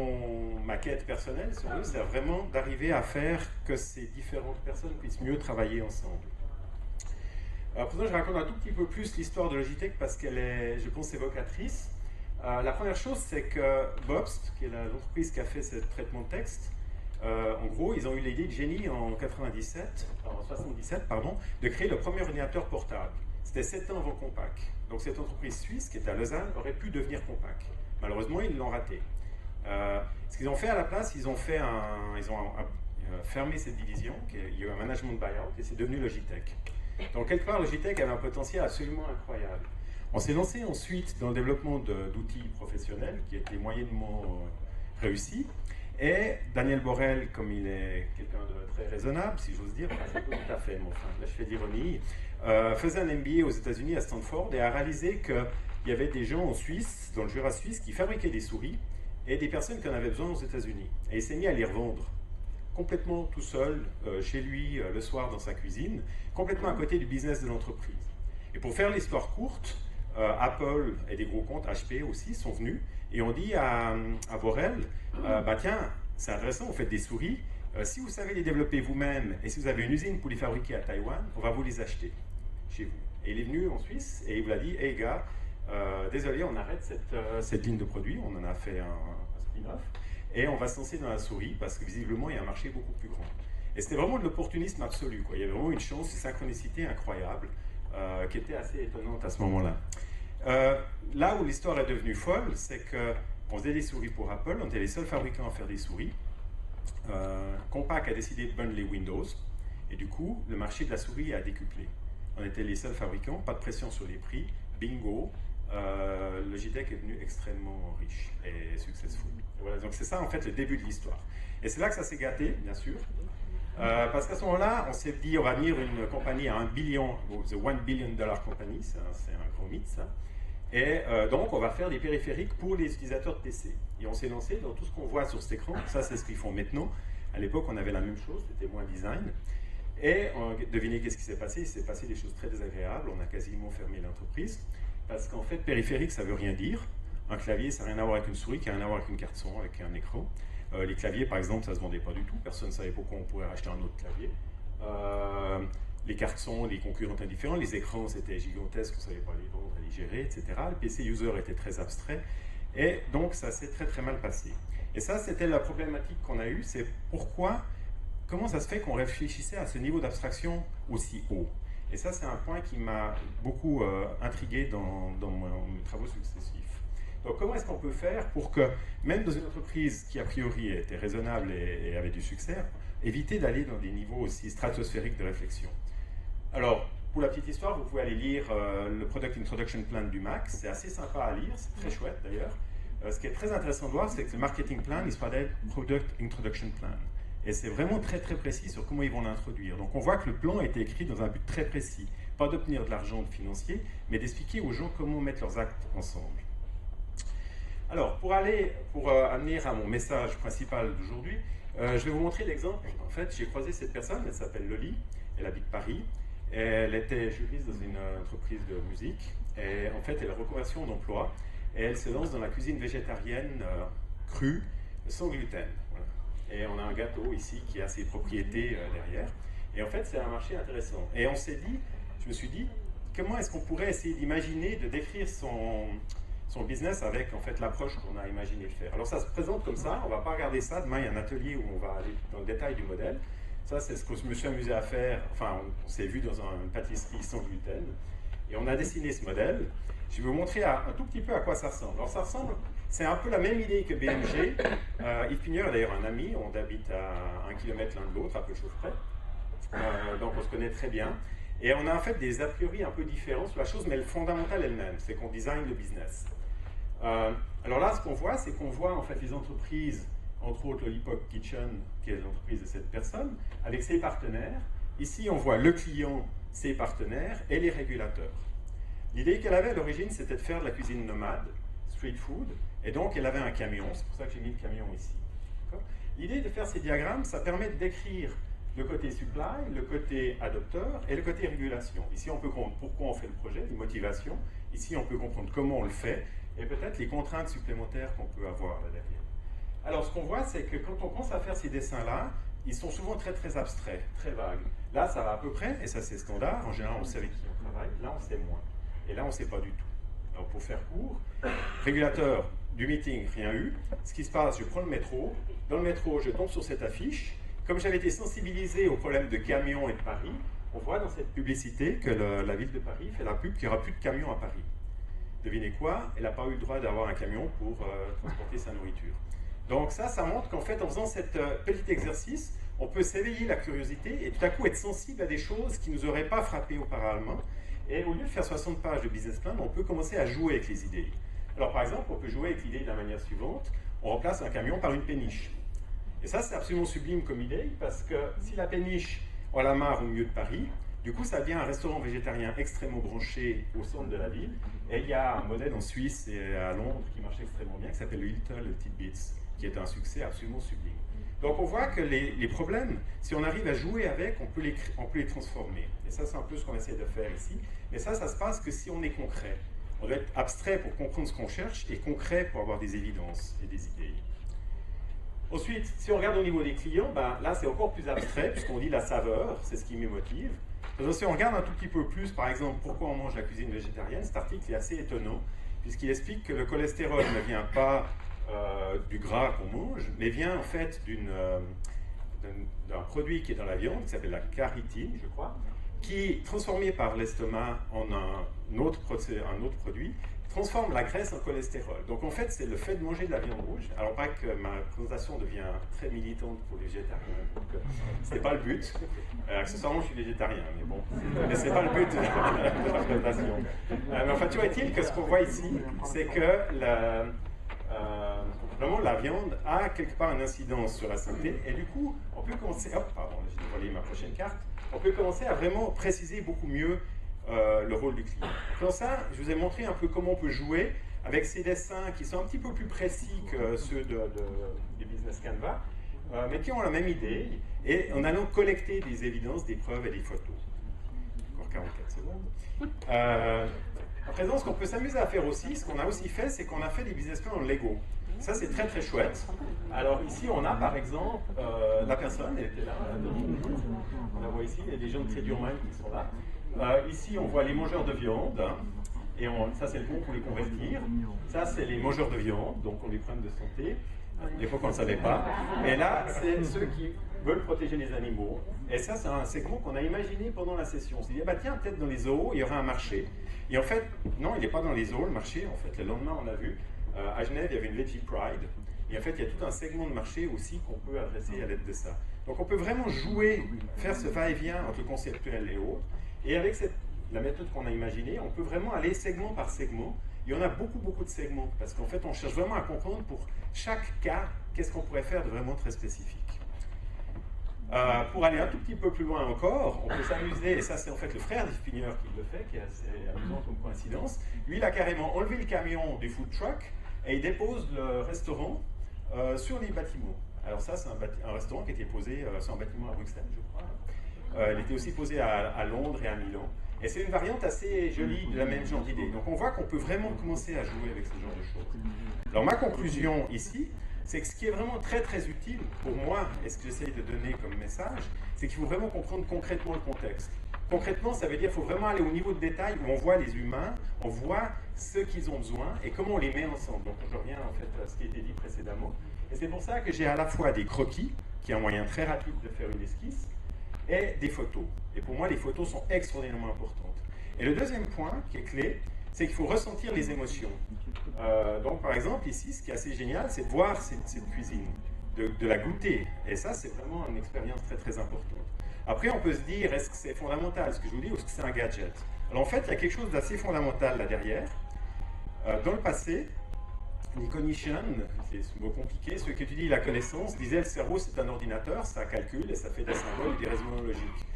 ma quête personnelle, c'est vraiment d'arriver à faire que ces différentes personnes puissent mieux travailler ensemble. Alors pour ça, je raconte un tout petit peu plus l'histoire de Logitech parce qu'elle est, je pense, évocatrice. La première chose, c'est que Bobst, qui est l'entreprise qui a fait ce traitement de texte, en gros, ils ont eu l'idée de génie en 77, de créer le premier ordinateur portable. C'était 7 ans avant Compaq. Donc cette entreprise suisse, qui est à Lausanne, aurait pu devenir Compaq. Malheureusement, ils l'ont raté. Ce qu'ils ont fait à la place, ils ont fermé cette division, il y a eu un management buyout, et c'est devenu Logitech. Donc quelque part, Logitech avait un potentiel absolument incroyable. On s'est lancé ensuite dans le développement d'outils professionnels, qui étaient moyennement réussis, et Daniel Borel, comme il est quelqu'un de très raisonnable, si j'ose dire, enfin, c'est pas tout à fait, mais enfin, là je fais d'ironie, faisait un MBA aux États-Unis à Stanford et a réalisé qu'il y avait des gens en Suisse, dans le Jura suisse, qui fabriquaient des souris et des personnes qui en avaient besoin aux États-Unis. Et il s'est mis à les revendre complètement tout seul, chez lui, le soir dans sa cuisine, complètement à côté du business de l'entreprise. Et pour faire l'histoire courte, Apple et des gros comptes, HP aussi, sont venus et ont dit à Borel, bah tiens, c'est intéressant, vous faites des souris, si vous savez les développer vous-même et si vous avez une usine pour les fabriquer à Taïwan, on va vous les acheter chez vous. Et il est venu en Suisse et il vous a dit, hey gars, désolé, on arrête cette ligne de produits, on en a fait un spin-off, et on va se lancer dans la souris parce que visiblement il y a un marché beaucoup plus grand. Et c'était vraiment de l'opportunisme absolu, quoi. Il y avait vraiment une chance, une synchronicité incroyable qui était assez étonnante à ce moment-là. Là où l'histoire est devenue folle, c'est qu'on faisait des souris pour Apple, on était les seuls fabricants à faire des souris. Compaq a décidé de bundler Windows, et du coup, le marché de la souris a décuplé. On était les seuls fabricants, pas de pression sur les prix, bingo, Logitech est devenu extrêmement riche et successful. Et voilà, donc c'est ça en fait le début de l'histoire. Et c'est là que ça s'est gâté, bien sûr, parce qu'à ce moment-là, on s'est dit on va venir une compagnie à 1 billion, the $1 billion company, c'est un gros mythe ça. Et donc on va faire des périphériques pour les utilisateurs de PC. Et on s'est lancé dans tout ce qu'on voit sur cet écran, ça c'est ce qu'ils font maintenant. À l'époque on avait la même chose, c'était moins design. Et devinez qu'est-ce qui s'est passé? Il s'est passé des choses très désagréables, on a quasiment fermé l'entreprise. Parce qu'en fait, périphérique, ça ne veut rien dire. Un clavier, ça n'a rien à voir avec une souris, qui n'a rien à voir avec une carte son, avec un écran. Les claviers, par exemple, ça ne se vendait pas du tout. Personne ne savait pourquoi on pourrait racheter un autre clavier. Les cartes son, les concurrents étaient différents. Les écrans, c'était gigantesque, on ne savait pas les vendre, les gérer, etc. Le PC user était très abstrait. Et donc, ça s'est très très mal passé. Et ça, c'était la problématique qu'on a eue. C'est comment ça se fait qu'on réfléchissait à ce niveau d'abstraction aussi haut? Et ça, c'est un point qui m'a beaucoup intrigué dans mes travaux successifs. Donc, comment est-ce qu'on peut faire pour que, même dans une entreprise qui, a priori, était raisonnable et avait du succès, éviter d'aller dans des niveaux aussi stratosphériques de réflexion? Alors, pour la petite histoire, vous pouvez aller lire le Product Introduction Plan du Mac. C'est assez sympa à lire, c'est très chouette d'ailleurs. Ce qui est très intéressant de voir, c'est que le Marketing Plan, il se appelle Product Introduction Plan. Et c'est vraiment très très précis sur comment ils vont l'introduire. Donc on voit que le plan a été écrit dans un but très précis. Pas d'obtenir de l'argent financier, mais d'expliquer aux gens comment mettre leurs actes ensemble. Alors, pour amener à mon message principal d'aujourd'hui, je vais vous montrer l'exemple. En fait, j'ai croisé cette personne, elle s'appelle Loli, elle habite Paris. Elle était juriste dans une entreprise de musique. Et en fait, elle a reconversion d'emploi. Et elle se lance dans la cuisine végétarienne crue, sans gluten. Voilà. Et on a un gâteau ici qui a ses propriétés derrière. Et en fait, c'est un marché intéressant. Et je me suis dit, comment est-ce qu'on pourrait essayer d'imaginer, de décrire son business avec en fait l'approche qu'on a imaginé de faire. Alors ça se présente comme ça, on ne va pas regarder ça. Demain, il y a un atelier où on va aller dans le détail du modèle. Ça, c'est ce que je me suis amusé à faire. Enfin, on s'est vu dans une pâtisserie sans gluten. Et on a dessiné ce modèle. Je vais vous montrer un tout petit peu à quoi ça ressemble. Alors ça ressemble, c'est un peu la même idée que BMG. Yves Pigneur est d'ailleurs un ami, on habite à 1 kilomètre l'un de l'autre, à peu de choses près. Donc on se connaît très bien. Et on a en fait des a priori un peu différents sur la chose, mais le fondamental est le même, c'est qu'on design le business. Alors là, ce qu'on voit, c'est qu'on voit en fait les entreprises, entre autres Lollipop Kitchen, qui est l'entreprise de cette personne, avec ses partenaires. Ici, on voit le client, ses partenaires et les régulateurs. L'idée qu'elle avait à l'origine, c'était de faire de la cuisine nomade, street food, et donc elle avait un camion, c'est pour ça que j'ai mis le camion ici. L'idée de faire ces diagrammes, ça permet de décrire le côté supply, le côté adopteur et le côté régulation. Ici, on peut comprendre pourquoi on fait le projet, les motivations. Ici, on peut comprendre comment on le fait, et peut-être les contraintes supplémentaires qu'on peut avoir là derrière. Alors, ce qu'on voit, c'est que quand on commence à faire ces dessins-là, ils sont souvent très très abstraits, très vagues. Là, ça va à peu près, et ça c'est standard. En général, on sait avec qui on travaille. Là, on sait moins. Et là, on ne sait pas du tout. Alors, pour faire court, régulateur du meeting, rien eu. Ce qui se passe, je prends le métro. Dans le métro, je tombe sur cette affiche. Comme j'avais été sensibilisé au problème de camions et de Paris, on voit dans cette publicité que la ville de Paris fait la pub qu'il n'y aura plus de camions à Paris. Devinez quoi? Elle n'a pas eu le droit d'avoir un camion pour transporter sa nourriture. Donc ça montre qu'en fait, en faisant cet petit exercice, on peut s'éveiller la curiosité et tout à coup être sensible à des choses qui ne nous auraient pas frappé auparavant. Et au lieu de faire 60 pages de business plan, on peut commencer à jouer avec les idées. Alors par exemple, on peut jouer avec l'idée de la manière suivante. On remplace un camion par une péniche. Et ça, c'est absolument sublime comme idée, parce que si la péniche a la mare au milieu de Paris, du coup, ça devient un restaurant végétarien extrêmement branché au centre de la ville. Et il y a un modèle en Suisse et à Londres qui marche extrêmement bien, qui s'appelle le Little Tidbits, qui est un succès absolument sublime. Donc on voit que les problèmes, si on arrive à jouer avec, on peut les transformer. Et ça, c'est un peu ce qu'on essaie de faire ici. Mais ça se passe que si on est concret. On doit être abstrait pour comprendre ce qu'on cherche et concret pour avoir des évidences et des idées. Ensuite, si on regarde au niveau des clients, là c'est encore plus abstrait puisqu'on dit la saveur, c'est ce qui me motive. Si on regarde un tout petit peu plus, par exemple, pourquoi on mange la cuisine végétarienne, cet article est assez étonnant puisqu'il explique que le cholestérol ne vient pas du gras qu'on mange, mais vient en fait d'un produit qui est dans la viande, qui s'appelle la caritine, je crois, qui est transformé par l'estomac en un autre produit, transforme la graisse en cholestérol. Donc en fait, c'est le fait de manger de la viande rouge. Alors pas que ma présentation devient très militante pour les végétariens, donc c'est pas le but. Accessoirement, je suis végétarien, mais bon, mais c'est pas le but de la présentation. Mais enfin, toujours est-il que ce qu'on voit ici, c'est que vraiment la viande a quelque part une incidence sur la santé, et du coup, on peut commencer, pardon, j'ai dévoilé ma prochaine carte, on peut commencer à vraiment préciser beaucoup mieux le rôle du client. Comme ça, je vous ai montré un peu comment on peut jouer avec ces dessins qui sont un petit peu plus précis que ceux du Business Canva, mais qui ont la même idée, et en allant collecter des évidences, des preuves et des photos. Encore 44 secondes. À présent, ce qu'on peut s'amuser à faire aussi, ce qu'on a aussi fait, c'est qu'on a fait des business plans en Lego. Ça, c'est très très chouette. Alors ici, on a par exemple la personne, elle était là, on la voit ici, il y a des gens de Trade Your Mind qui sont là. Ici, on voit les mangeurs de viande, et ça c'est le bon pour les convertir. Ça, c'est les mangeurs de viande, donc on les prend de santé. Des fois qu'on ne le savait pas. Et là, c'est ceux qui veulent protéger les animaux. Et ça, c'est un segment qu'on a imaginé pendant la session. On s'est dit, bah tiens, peut-être dans les zoos, il y aura un marché. Et en fait, non, il n'est pas dans les zoos, le marché. En fait, le lendemain, on a vu, à Genève, il y avait une Veggie Pride. Et en fait, il y a tout un segment de marché aussi qu'on peut adresser à l'aide de ça. Donc, on peut vraiment jouer, faire ce va-et-vient entre conceptuel et autres. Et avec la méthode qu'on a imaginée, on peut vraiment aller segment par segment. Il y en a beaucoup, beaucoup de segments, parce qu'en fait, on cherche vraiment à comprendre pour chaque cas, qu'est-ce qu'on pourrait faire de vraiment très spécifique. Pour aller un tout petit peu plus loin encore, on peut s'amuser, et ça c'est en fait le frère d'Ispineur qui le fait, qui est assez amusant comme coïncidence. Lui, il a carrément enlevé le camion du food truck et il dépose le restaurant sur les bâtiments. Alors ça, c'est un restaurant qui était posé sur un bâtiment à Bruxelles, je crois. Il était aussi posé à Londres et à Milan. Et c'est une variante assez jolie de la même genre d'idée. Donc on voit qu'on peut vraiment commencer à jouer avec ce genre de choses. Alors ma conclusion ici, c'est que ce qui est vraiment très très utile pour moi, et ce que j'essaye de donner comme message, c'est qu'il faut vraiment comprendre concrètement le contexte. Concrètement, ça veut dire qu'il faut vraiment aller au niveau de détail où on voit les humains, on voit ce qu'ils ont besoin et comment on les met ensemble. Donc je reviens en fait à ce qui a été dit précédemment. Et c'est pour ça que j'ai à la fois des croquis, qui est un moyen très rapide de faire une esquisse, et des photos. Et pour moi, les photos sont extraordinairement importantes. Et le deuxième point qui est clé, c'est qu'il faut ressentir les émotions. Donc, par exemple, ici, ce qui est assez génial, c'est de voir cette cuisine, de la goûter. Et ça, c'est vraiment une expérience très, très importante. Après, on peut se dire, est-ce que c'est fondamental, ce que je vous dis, ou est-ce que c'est un gadget? Alors, en fait, il y a quelque chose d'assez fondamental là derrière. Dans le passé, les cognition, c'est ce mot compliqué, ceux qui étudient la connaissance disaient le cerveau c'est un ordinateur, ça calcule et ça fait des symboles et des raisonnements logiques.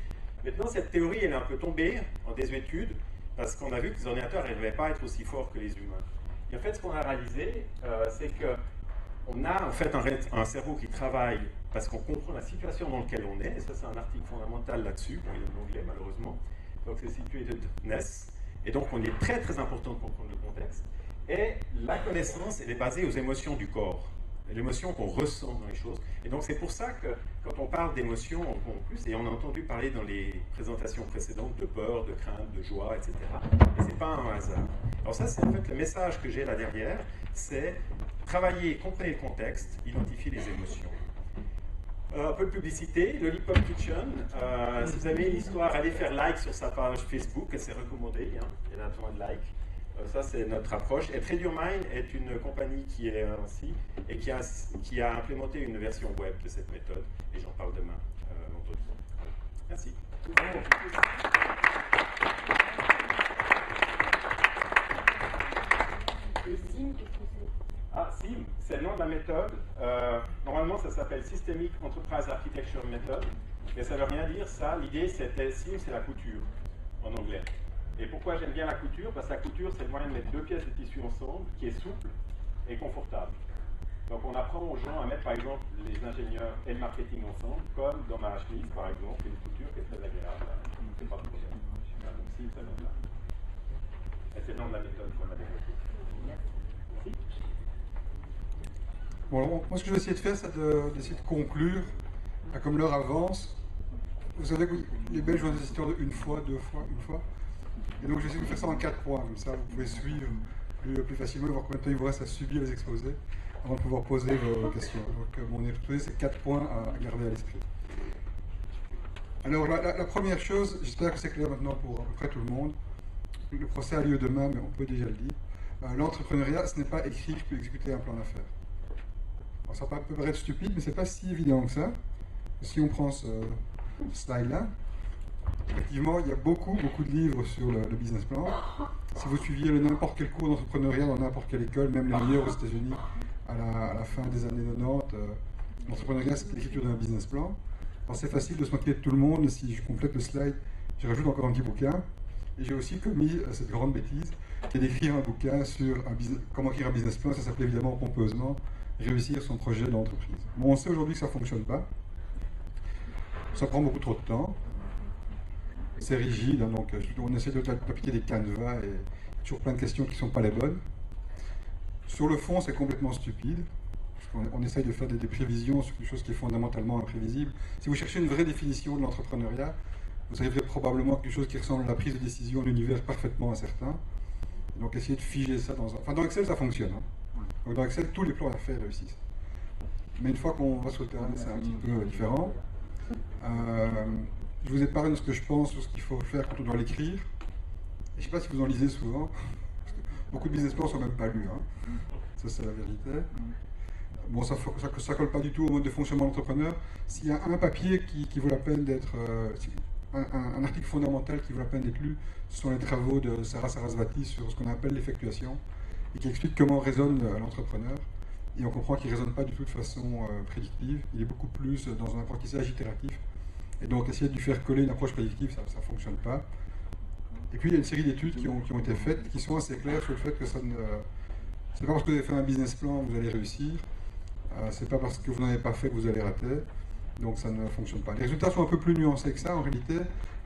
Maintenant, cette théorie, elle est un peu tombée en désuétude parce qu'on a vu que les ordinateurs n'arrivaient pas à être aussi forts que les humains. Et en fait, ce qu'on a réalisé, c'est qu'on a en fait un cerveau qui travaille parce qu'on comprend la situation dans laquelle on est, et ça c'est un article fondamental là-dessus, bon il est en anglais malheureusement, donc c'est Situatedness, et donc on est très très important de comprendre le contexte. Et la connaissance, elle est basée aux émotions du corps, l'émotion qu'on ressent dans les choses. Et donc c'est pour ça que quand on parle d'émotions, en plus, et on a entendu parler dans les présentations précédentes de peur, de crainte, de joie, etc. Et c'est pas un hasard. Alors ça, c'est en fait le message que j'ai là derrière, c'est travailler, comprendre le contexte, identifier les émotions. Un peu de publicité, Lollipop Kitchen. Si vous avez une histoire, allez faire like sur sa page Facebook, c'est recommandé, hein, elle a besoin de like. Ça, c'est notre approche. Et Trade Your Mind est une compagnie qui est ainsi et qui a implémenté une version web de cette méthode. Et j'en parle demain. Merci. Ah, SIM, c'est le nom de la méthode. Normalement, ça s'appelle Systemic Enterprise Architecture Method. Mais ça ne veut rien dire, ça. L'idée, c'était SIM, c'est la couture, en anglais. Et pourquoi j'aime bien la couture? Parce que la couture, c'est le moyen de mettre deux pièces de tissu ensemble, qui est souple et confortable. Donc on apprend aux gens à mettre, par exemple, les ingénieurs et le marketing ensemble, comme dans ma chemise, par exemple, une couture qui est très agréable. C'est pas de problème. Donc si, c'est le nom là. Et c'est le nom de la méthode qu'on a développée. Merci. Bon, alors, moi, ce que je vais essayer de faire, c'est d'essayer de conclure. Comme l'heure avance, vous savez que les Belges ont des histoires de une fois, deux fois, une fois. Et donc, j'essaie de faire ça en 4 points. Comme ça, vous pouvez suivre plus facilement et voir combien de temps il vous reste à subir les exposés avant de pouvoir poser vos questions. Donc, mon exposé, c'est 4 points à garder à l'esprit. Alors, la première chose, j'espère que c'est clair maintenant pour à peu près tout le monde. Le procès a lieu demain, mais on peut déjà le dire. l'entrepreneuriat, ce n'est pas écrire puis exécuter un plan d'affaires. Alors, ça peut paraître stupide, mais ce n'est pas si évident que ça. Si on prend ce slide-là, effectivement, il y a beaucoup de livres sur le business plan. Si vous suiviez n'importe quel cours d'entrepreneuriat dans n'importe quelle école, même les meilleurs aux États-Unis, à la fin des années 90, l'entrepreneuriat, c'est l'écriture d'un business plan. Alors, c'est facile de se moquer de tout le monde. Si je complète le slide, je rajoute encore un petit bouquin. Et j'ai aussi commis cette grande bêtise qui est d'écrire un bouquin sur comment écrire un business plan. Ça s'appelait évidemment pompeusement Réussir son projet d'entreprise. Bon, on sait aujourd'hui que ça ne fonctionne pas. Ça prend beaucoup trop de temps. C'est rigide, hein, donc on essaie d'appliquer des canevas et toujours plein de questions qui ne sont pas les bonnes. Sur le fond, c'est complètement stupide. On essaye de faire des prévisions sur quelque chose qui est fondamentalement imprévisible. Si vous cherchez une vraie définition de l'entrepreneuriat, vous arriverez probablement à quelque chose qui ressemble à la prise de décision d'un univers parfaitement incertain. Donc essayez de figer ça dans un... Enfin, dans Excel, ça fonctionne. Hein. Donc dans Excel, tous les plans d'affaires réussissent. Mais une fois qu'on va sur le terrain, c'est un petit peu différent. Je vous épargne ce que je pense sur ce qu'il faut faire quand on doit l'écrire. Et je ne sais pas si vous en lisez souvent, parce que beaucoup de business plans ne sont même pas lus. Hein. Ça, c'est la vérité. Bon, ça ne colle pas du tout au mode de fonctionnement de l'entrepreneur. S'il y a un papier qui vaut la peine d'être... un article fondamental qui vaut la peine d'être lu, ce sont les travaux de Sarah Sarasvati sur ce qu'on appelle l'effectuation, et qui explique comment raisonne l'entrepreneur. Et on comprend qu'il ne raisonne pas du tout de façon prédictive, il est beaucoup plus dans un apprentissage itératif. Et donc essayer de lui faire coller une approche prédictive, ça ne fonctionne pas. Et puis il y a une série d'études qui ont été faites, qui sont assez claires sur le fait que ça ne... C'est pas parce que vous avez fait un business plan que vous allez réussir, c'est pas parce que vous n'en avez pas fait que vous allez rater, donc ça ne fonctionne pas. Les résultats sont un peu plus nuancés que ça en réalité.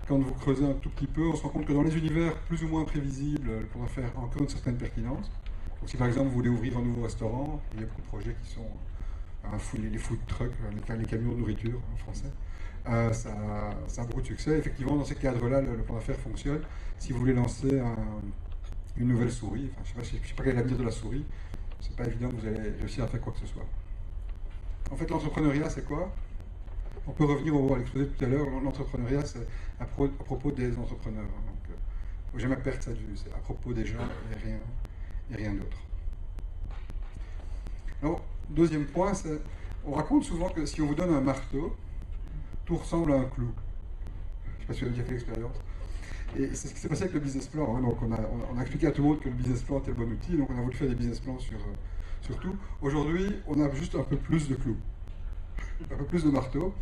Quand vous creusez un tout petit peu, on se rend compte que dans les univers plus ou moins prévisibles, on va faire encore une certaine pertinence. Donc si par exemple vous voulez ouvrir un nouveau restaurant, il y a beaucoup de projets qui sont les food trucks, les camions de nourriture en français. Ça a beaucoup de succès. Effectivement, dans ces cadres-là, le plan d'affaires fonctionne. Si vous voulez lancer une nouvelle souris, enfin, je ne sais pas quel est l'avenir de la souris, c'est pas évident que vous allez réussir à faire quoi que ce soit. En fait, l'entrepreneuriat, c'est quoi? On peut revenir à l'exposé tout à l'heure. L'entrepreneuriat, c'est à propos des entrepreneurs. Donc, il ne faut jamais perdre ça de vue. C'est à propos des gens et rien d'autre. Alors, deuxième point, c'est on raconte souvent que si on vous donne un marteau, tout ressemble à un clou. Je ne sais pas si vous avez déjà fait l'expérience. Et c'est ce qui s'est passé avec le business plan. Hein. Donc on a expliqué à tout le monde que le business plan était le bon outil, donc on a voulu faire des business plans sur tout. Aujourd'hui, on a juste un peu plus de clous, un peu plus de marteaux.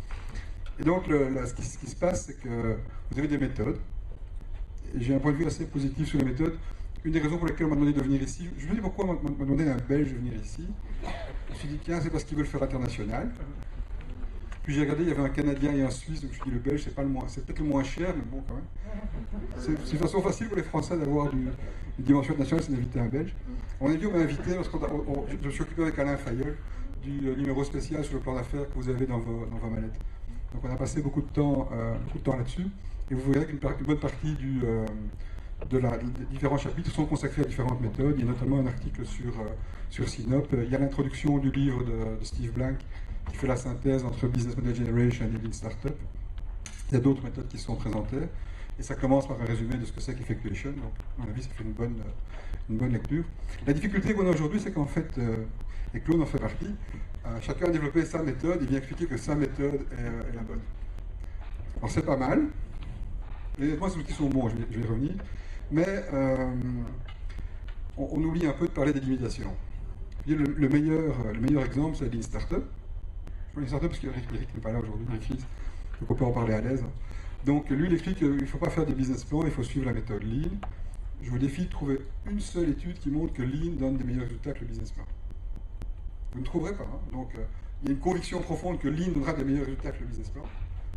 Et donc ce qui se passe, c'est que vous avez des méthodes. Et j'ai un point de vue assez positif sur les méthodes. Une des raisons pour lesquelles on m'a demandé de venir ici, je me dis pourquoi on m'a demandé à un Belge de venir ici. Je me suis dit, tiens, c'est parce qu'ils veulent faire international. Puis j'ai regardé, il y avait un Canadien et un Suisse, donc je me suis dit, le Belge, c'est peut-être le moins cher, mais bon, quand même. C'est une façon facile pour les Français d'avoir une dimension nationale, c'est d'inviter un Belge. On m'a invité, parce que je me suis occupé avec Alain Fayolle du numéro spécial sur le plan d'affaires que vous avez dans vos mallettes. Donc on a passé beaucoup de temps là-dessus, et vous verrez qu'une bonne partie des différents chapitres sont consacrés à différentes méthodes. Il y a notamment un article sur Synop. Il y a l'introduction du livre de Steve Blank, qui fait la synthèse entre Business Model Generation et Lean Startup. Il y a d'autres méthodes qui sont présentées, et ça commence par un résumé de ce que c'est qu'Effectuation. Donc, à mon avis, ça fait une bonne lecture. La difficulté qu'on a aujourd'hui, c'est qu'en fait, et Claude en fait partie, chacun a développé sa méthode, il vient expliquer que sa méthode est la bonne. Alors, c'est pas mal. Et honnêtement, ces outils sont bons, je vais y revenir. Mais on oublie un peu de parler des limitations. Le meilleur exemple, c'est Lean Startup. Lean Startup, parce qu'Eric n'est pas là aujourd'hui, donc on peut en parler à l'aise. Donc lui, il explique qu'il ne faut pas faire des business plans, il faut suivre la méthode Lean. Je vous défie de trouver une seule étude qui montre que Lean donne des meilleurs résultats que le business plan. Vous ne trouverez pas. Hein. Donc il y a une conviction profonde que Lean donnera des meilleurs résultats que le business plan.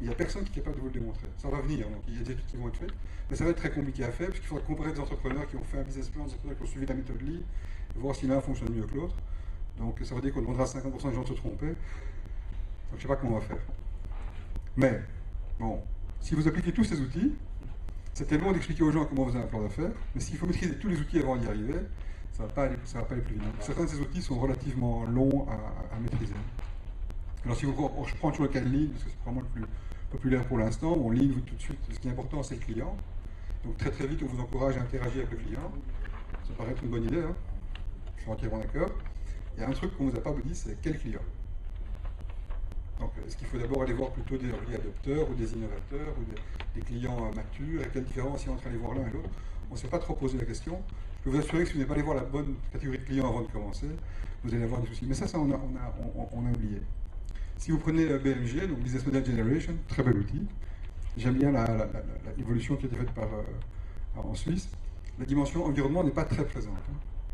Il n'y a personne qui est capable de vous le démontrer. Ça va venir, donc il y a des études qui vont être faites, mais ça va être très compliqué à faire, puisqu'il faudra comparer des entrepreneurs qui ont fait un business plan, des entrepreneurs qui ont suivi la méthode Lean, et voir si l'un fonctionne mieux que l'autre. Donc ça veut dire qu'on demandera à 50% des gens de se tromper. Donc je ne sais pas comment on va faire. Mais, bon, si vous appliquez tous ces outils, c'est tellement d'expliquer aux gens comment vous avez un plan d'affaires, mais s'il faut maîtriser tous les outils avant d'y arriver, ça ne va pas aller plus vite. Certains de ces outils sont relativement longs à maîtriser. Alors si je prends toujours le cas de Lean, parce que c'est probablement le plus populaire pour l'instant, Lean, tout de suite, ce qui est important, c'est le client. Donc très vite, on vous encourage à interagir avec le client. Ça paraît être une bonne idée, hein. Je suis entièrement d'accord. Il y a un truc qu'on ne vous a pas dit, c'est quel client. Donc, est-ce qu'il faut d'abord aller voir plutôt des early adopteurs ou des innovateurs ou des clients matures? Et quelle différence il y a entre aller voir l'un et l'autre? On ne s'est pas trop posé la question. Je peux vous assurer que si vous n'avez pas allé voir la bonne catégorie de clients avant de commencer, vous allez avoir des soucis. Mais ça on a oublié. Si vous prenez BMG, donc Business Model Generation, très bel outil. J'aime bien l'évolution qui a été faite en Suisse. La dimension environnement n'est pas très présente.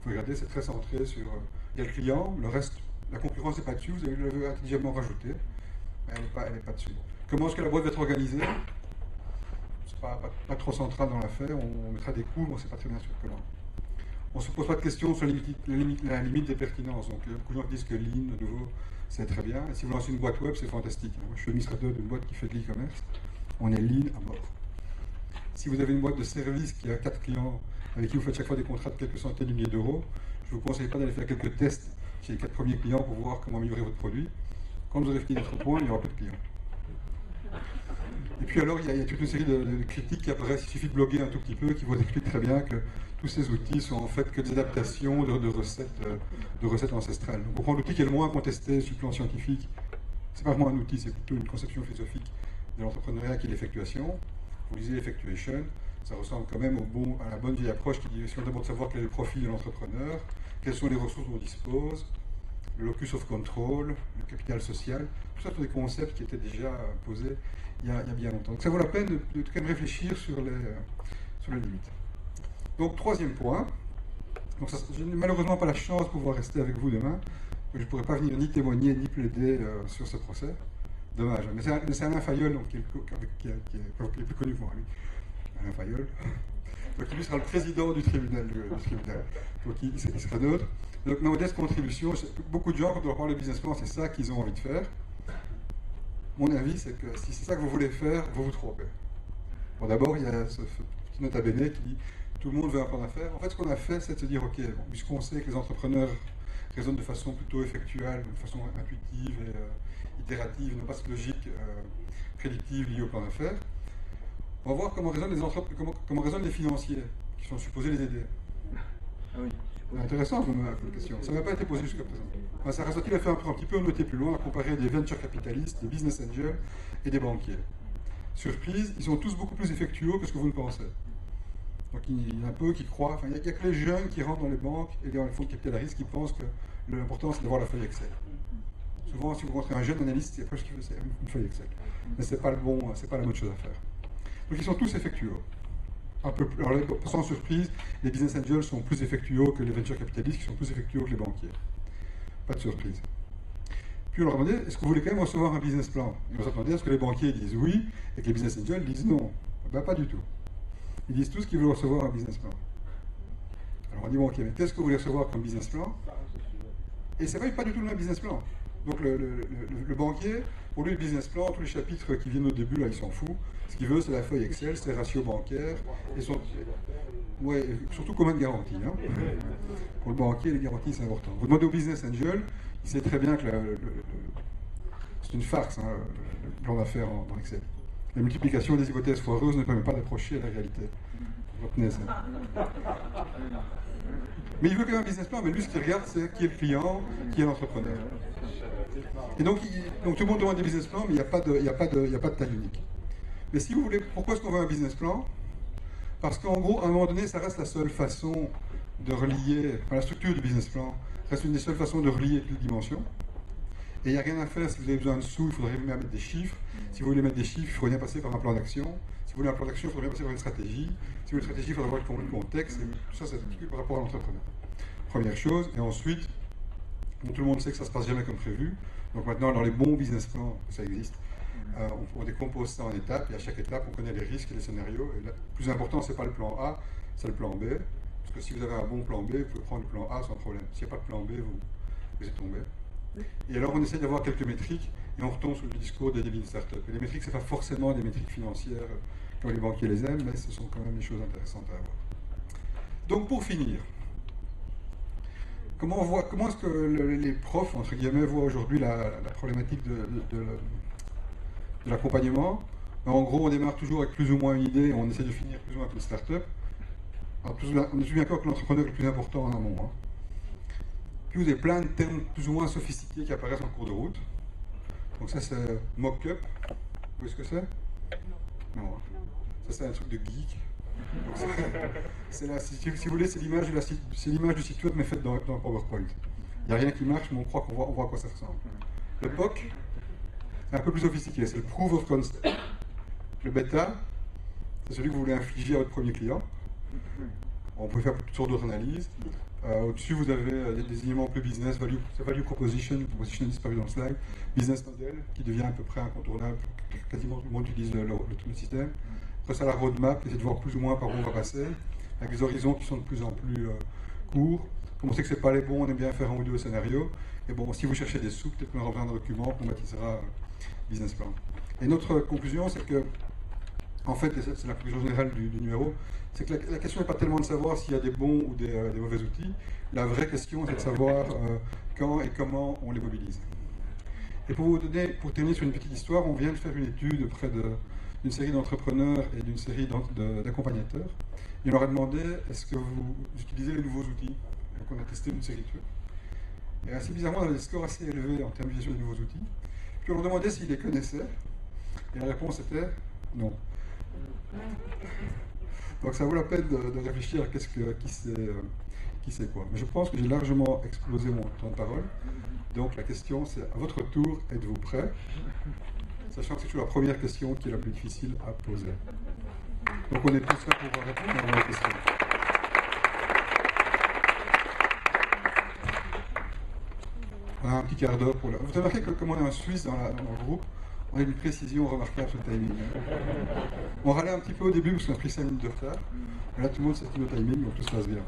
Vous regardez, c'est très centré sur il y a le client, le reste, la concurrence n'est pas dessus, vous l'avez intelligemment rajouté, mais elle n'est pas dessus. Comment est-ce que la boîte va être organisée? C'est pas trop central dans l'affaire, on mettra des coûts, mais on ne sait pas très bien sur comment. On ne se pose pas de questions sur la limite des pertinences. Donc, beaucoup de gens qui disent que Lean, de nouveau, c'est très bien. Et si vous lancez une boîte web, c'est fantastique. Moi, je suis administrateur d'une boîte qui fait de l'e-commerce. On est Lean à mort. Si vous avez une boîte de service qui a 4 clients avec qui vous faites chaque fois des contrats de quelques centaines de milliers d'euros, je ne vous conseille pas d'aller faire quelques tests chez les 4 premiers clients pour voir comment améliorer votre produit. Quand vous aurez fini votre point, il n'y aura plus de clients. Et puis alors, il y a toute une série de critiques qui apparaissent. Il suffit de bloguer un tout petit peu qui vous explique très bien que tous ces outils sont en fait que des adaptations de recettes ancestrales. Donc, on prend l'outil qui est le moins contesté sur le plan scientifique. C'est pas vraiment un outil, c'est plutôt une conception philosophique de l'entrepreneuriat qui est l'effectuation. Vous lisez l'effectuation, ça ressemble quand même à la bonne vieille approche qui dit si on demande de savoir quel est le profil de l'entrepreneur, quelles sont les ressources dont on dispose, le locus of control, le capital social, tout ça sont des concepts qui étaient déjà posés il y a bien longtemps. Donc ça vaut la peine de quand même réfléchir sur les limites. Donc troisième point, donc je n'ai malheureusement pas la chance de pouvoir rester avec vous demain, je ne pourrai pas venir ni témoigner ni plaider sur ce procès. Dommage, mais c'est Alain Fayolle donc, qui est plus connu que moi, lui. Alain Fayolle. Donc lui sera le président du tribunal. Donc il sera neutre. Donc ma modeste contribution, beaucoup de gens quand on leur parle de business plan, c'est ça qu'ils ont envie de faire. Mon avis, c'est que si c'est ça que vous voulez faire, vous vous trompez. Bon, d'abord, il y a ce petit nota bene qui dit tout le monde veut un plan d'affaires. En fait, ce qu'on a fait, c'est de se dire ok, bon, puisqu'on sait que les entrepreneurs raisonnent de façon plutôt effectuelle, de façon intuitive et itérative, non pas cette logique prédictive liée au plan d'affaires, on va voir comment raisonnent les financiers qui sont supposés les aider. Ah oui. C'est intéressant comme question. Ça n'a pas été posé jusqu'à présent. Enfin, ça reste-t-il à faire un petit peu noter plus loin, à comparer des venture capitalistes, des business angels et des banquiers. Surprise, ils sont tous beaucoup plus effectueux que ce que vous ne pensez. Donc il y en a un peu qui croient, enfin il n'y a que les jeunes qui rentrent dans les banques et dans les fonds de capital à risque qui pensent que l'important c'est d'avoir la feuille Excel. Souvent, si vous rencontrez un jeune analyste, il n'y a pas ce qu'il veut, c'est une feuille Excel. Mais ce n'est pas la bonne chose à faire. Donc ils sont tous effectueux. Alors, sans surprise, les business angels sont plus effectueux que les venture capitalistes, qui sont plus effectueux que les banquiers. Pas de surprise. Puis on leur demandait, est-ce que vous voulez quand même recevoir un business plan? Et on s'attendait à ce que les banquiers disent oui, et que les business angels disent non. Ben, pas du tout. Ils disent tous qu'ils veulent recevoir un business plan. Alors on dit, bon, ok, mais qu'est-ce que vous voulez recevoir comme business plan? Et c'est vrai, pas du tout le même business plan. Donc le banquier, pour lui, le business plan, tous les chapitres qui viennent au début, là, il s'en fout. Ce qu'il veut, c'est la feuille Excel, c'est les ratios bancaires, et surtout combien de garanties. Hein. Pour le banquier, les garanties, c'est important. Vous demandez au business angel, il sait très bien que c'est une farce, hein, le plan d'affaires dans Excel. La multiplication des hypothèses foireuses ne permet pas d'approcher à la réalité. Retenez ça. Mais il veut quand même un business plan, mais lui, ce qu'il regarde, c'est qui est le client, qui est l'entrepreneur. Et donc tout le monde demande des business plans, mais il n'y a pas de taille unique. Mais si vous voulez, pourquoi est-ce qu'on veut un business plan? Parce qu'en gros, à un moment donné, ça reste la seule façon de relier, enfin, la structure du business plan reste une des seules façons de relier toutes les dimensions. Et il n'y a rien à faire, si vous avez besoin de sous, il faudrait bien mettre des chiffres. Si vous voulez mettre des chiffres, il faudrait bien passer par un plan d'action. Si vous voulez un plan d'action, il faudrait bien passer par une stratégie. Si vous voulez une stratégie, il faudrait voir le contexte. Et tout ça, c'est par rapport à l'entrepreneur. Première chose. Et ensuite, bon, tout le monde sait que ça ne se passe jamais comme prévu. Donc maintenant, dans les bons business plans, ça existe, on décompose ça en étapes. Et à chaque étape, on connaît les risques et les scénarios. Et là, le plus important, ce n'est pas le plan A, c'est le plan B. Parce que si vous avez un bon plan B, vous pouvez prendre le plan A sans problème. S'il n'y a pas de plan B, vous êtes tombé. Et alors, on essaie d'avoir quelques métriques et on retombe sur le discours des lean startups. Et les métriques, ce n'est pas forcément des métriques financières comme les banquiers les aiment, mais ce sont quand même des choses intéressantes à avoir. Donc, pour finir, comment est-ce que les profs, entre guillemets, voient aujourd'hui la problématique de l'accompagnement? En gros, on démarre toujours avec plus ou moins une idée et on essaie de finir plus ou moins avec une startup. Alors, on est tous bien d'accord que l'entrepreneur est le plus important en amont. Hein. Puis vous avez plein de termes plus ou moins sophistiqués qui apparaissent en cours de route. Donc ça c'est mock-up. Vous voyez ce que c'est? Non. Ça c'est un truc de geek. Si vous voulez, c'est l'image du site web mais faite dans PowerPoint. Il n'y a rien qui marche, mais on croit qu'on voit à quoi ça ressemble. Le POC, c'est un peu plus sophistiqué, c'est le Proof of Concept. Le bêta, c'est celui que vous voulez infliger à votre premier client. On peut faire toutes sortes d'autres analyses. Au-dessus, vous avez des éléments plus business, value proposition a disparu dans le slide, business model, qui devient à peu près incontournable, quasiment tout le monde utilise le système. Après ça, la roadmap, essayer de voir plus ou moins par où on va passer, avec des horizons qui sont de plus en plus courts. Comme on sait que ce n'est pas les bons, on aime bien faire un ou deux scénarios. Et bon, si vous cherchez des sous, peut-être qu'on reviendra dans un document qu'on baptisera business plan. Et notre conclusion, c'est que, en fait, et c'est la conclusion générale du numéro, c'est que la question n'est pas tellement de savoir s'il y a des bons ou des mauvais outils. La vraie question, c'est de savoir quand et comment on les mobilise. Et pour terminer sur une petite histoire, on vient de faire une étude auprès d'une série d'entrepreneurs et d'une série d'accompagnateurs. Et on leur a demandé, est-ce que vous utilisez les nouveaux outils? Donc on a testé une série de trucs. Et assez bizarrement, on avait des scores assez élevés en termes d'utilisation des nouveaux outils. Puis on leur demandait s'ils les connaissaient. Et la réponse était non. Donc ça vaut la peine de réfléchir à qui c'est quoi. Mais je pense que j'ai largement explosé mon temps de parole. Donc la question c'est, à votre tour, êtes-vous prêt? Sachant que c'est toujours la première question qui est la plus difficile à poser. Donc on est tous là pour répondre à la question. On a un petit quart d'heure pour la... Vous avez remarqué que comme on est en Suisse dans le groupe, on a une précision remarquable sur le timing. On râlait un petit peu au début parce qu'on a pris 5 minutes de retard. Et là tout le monde s'estime au timing, donc tout se passe bien.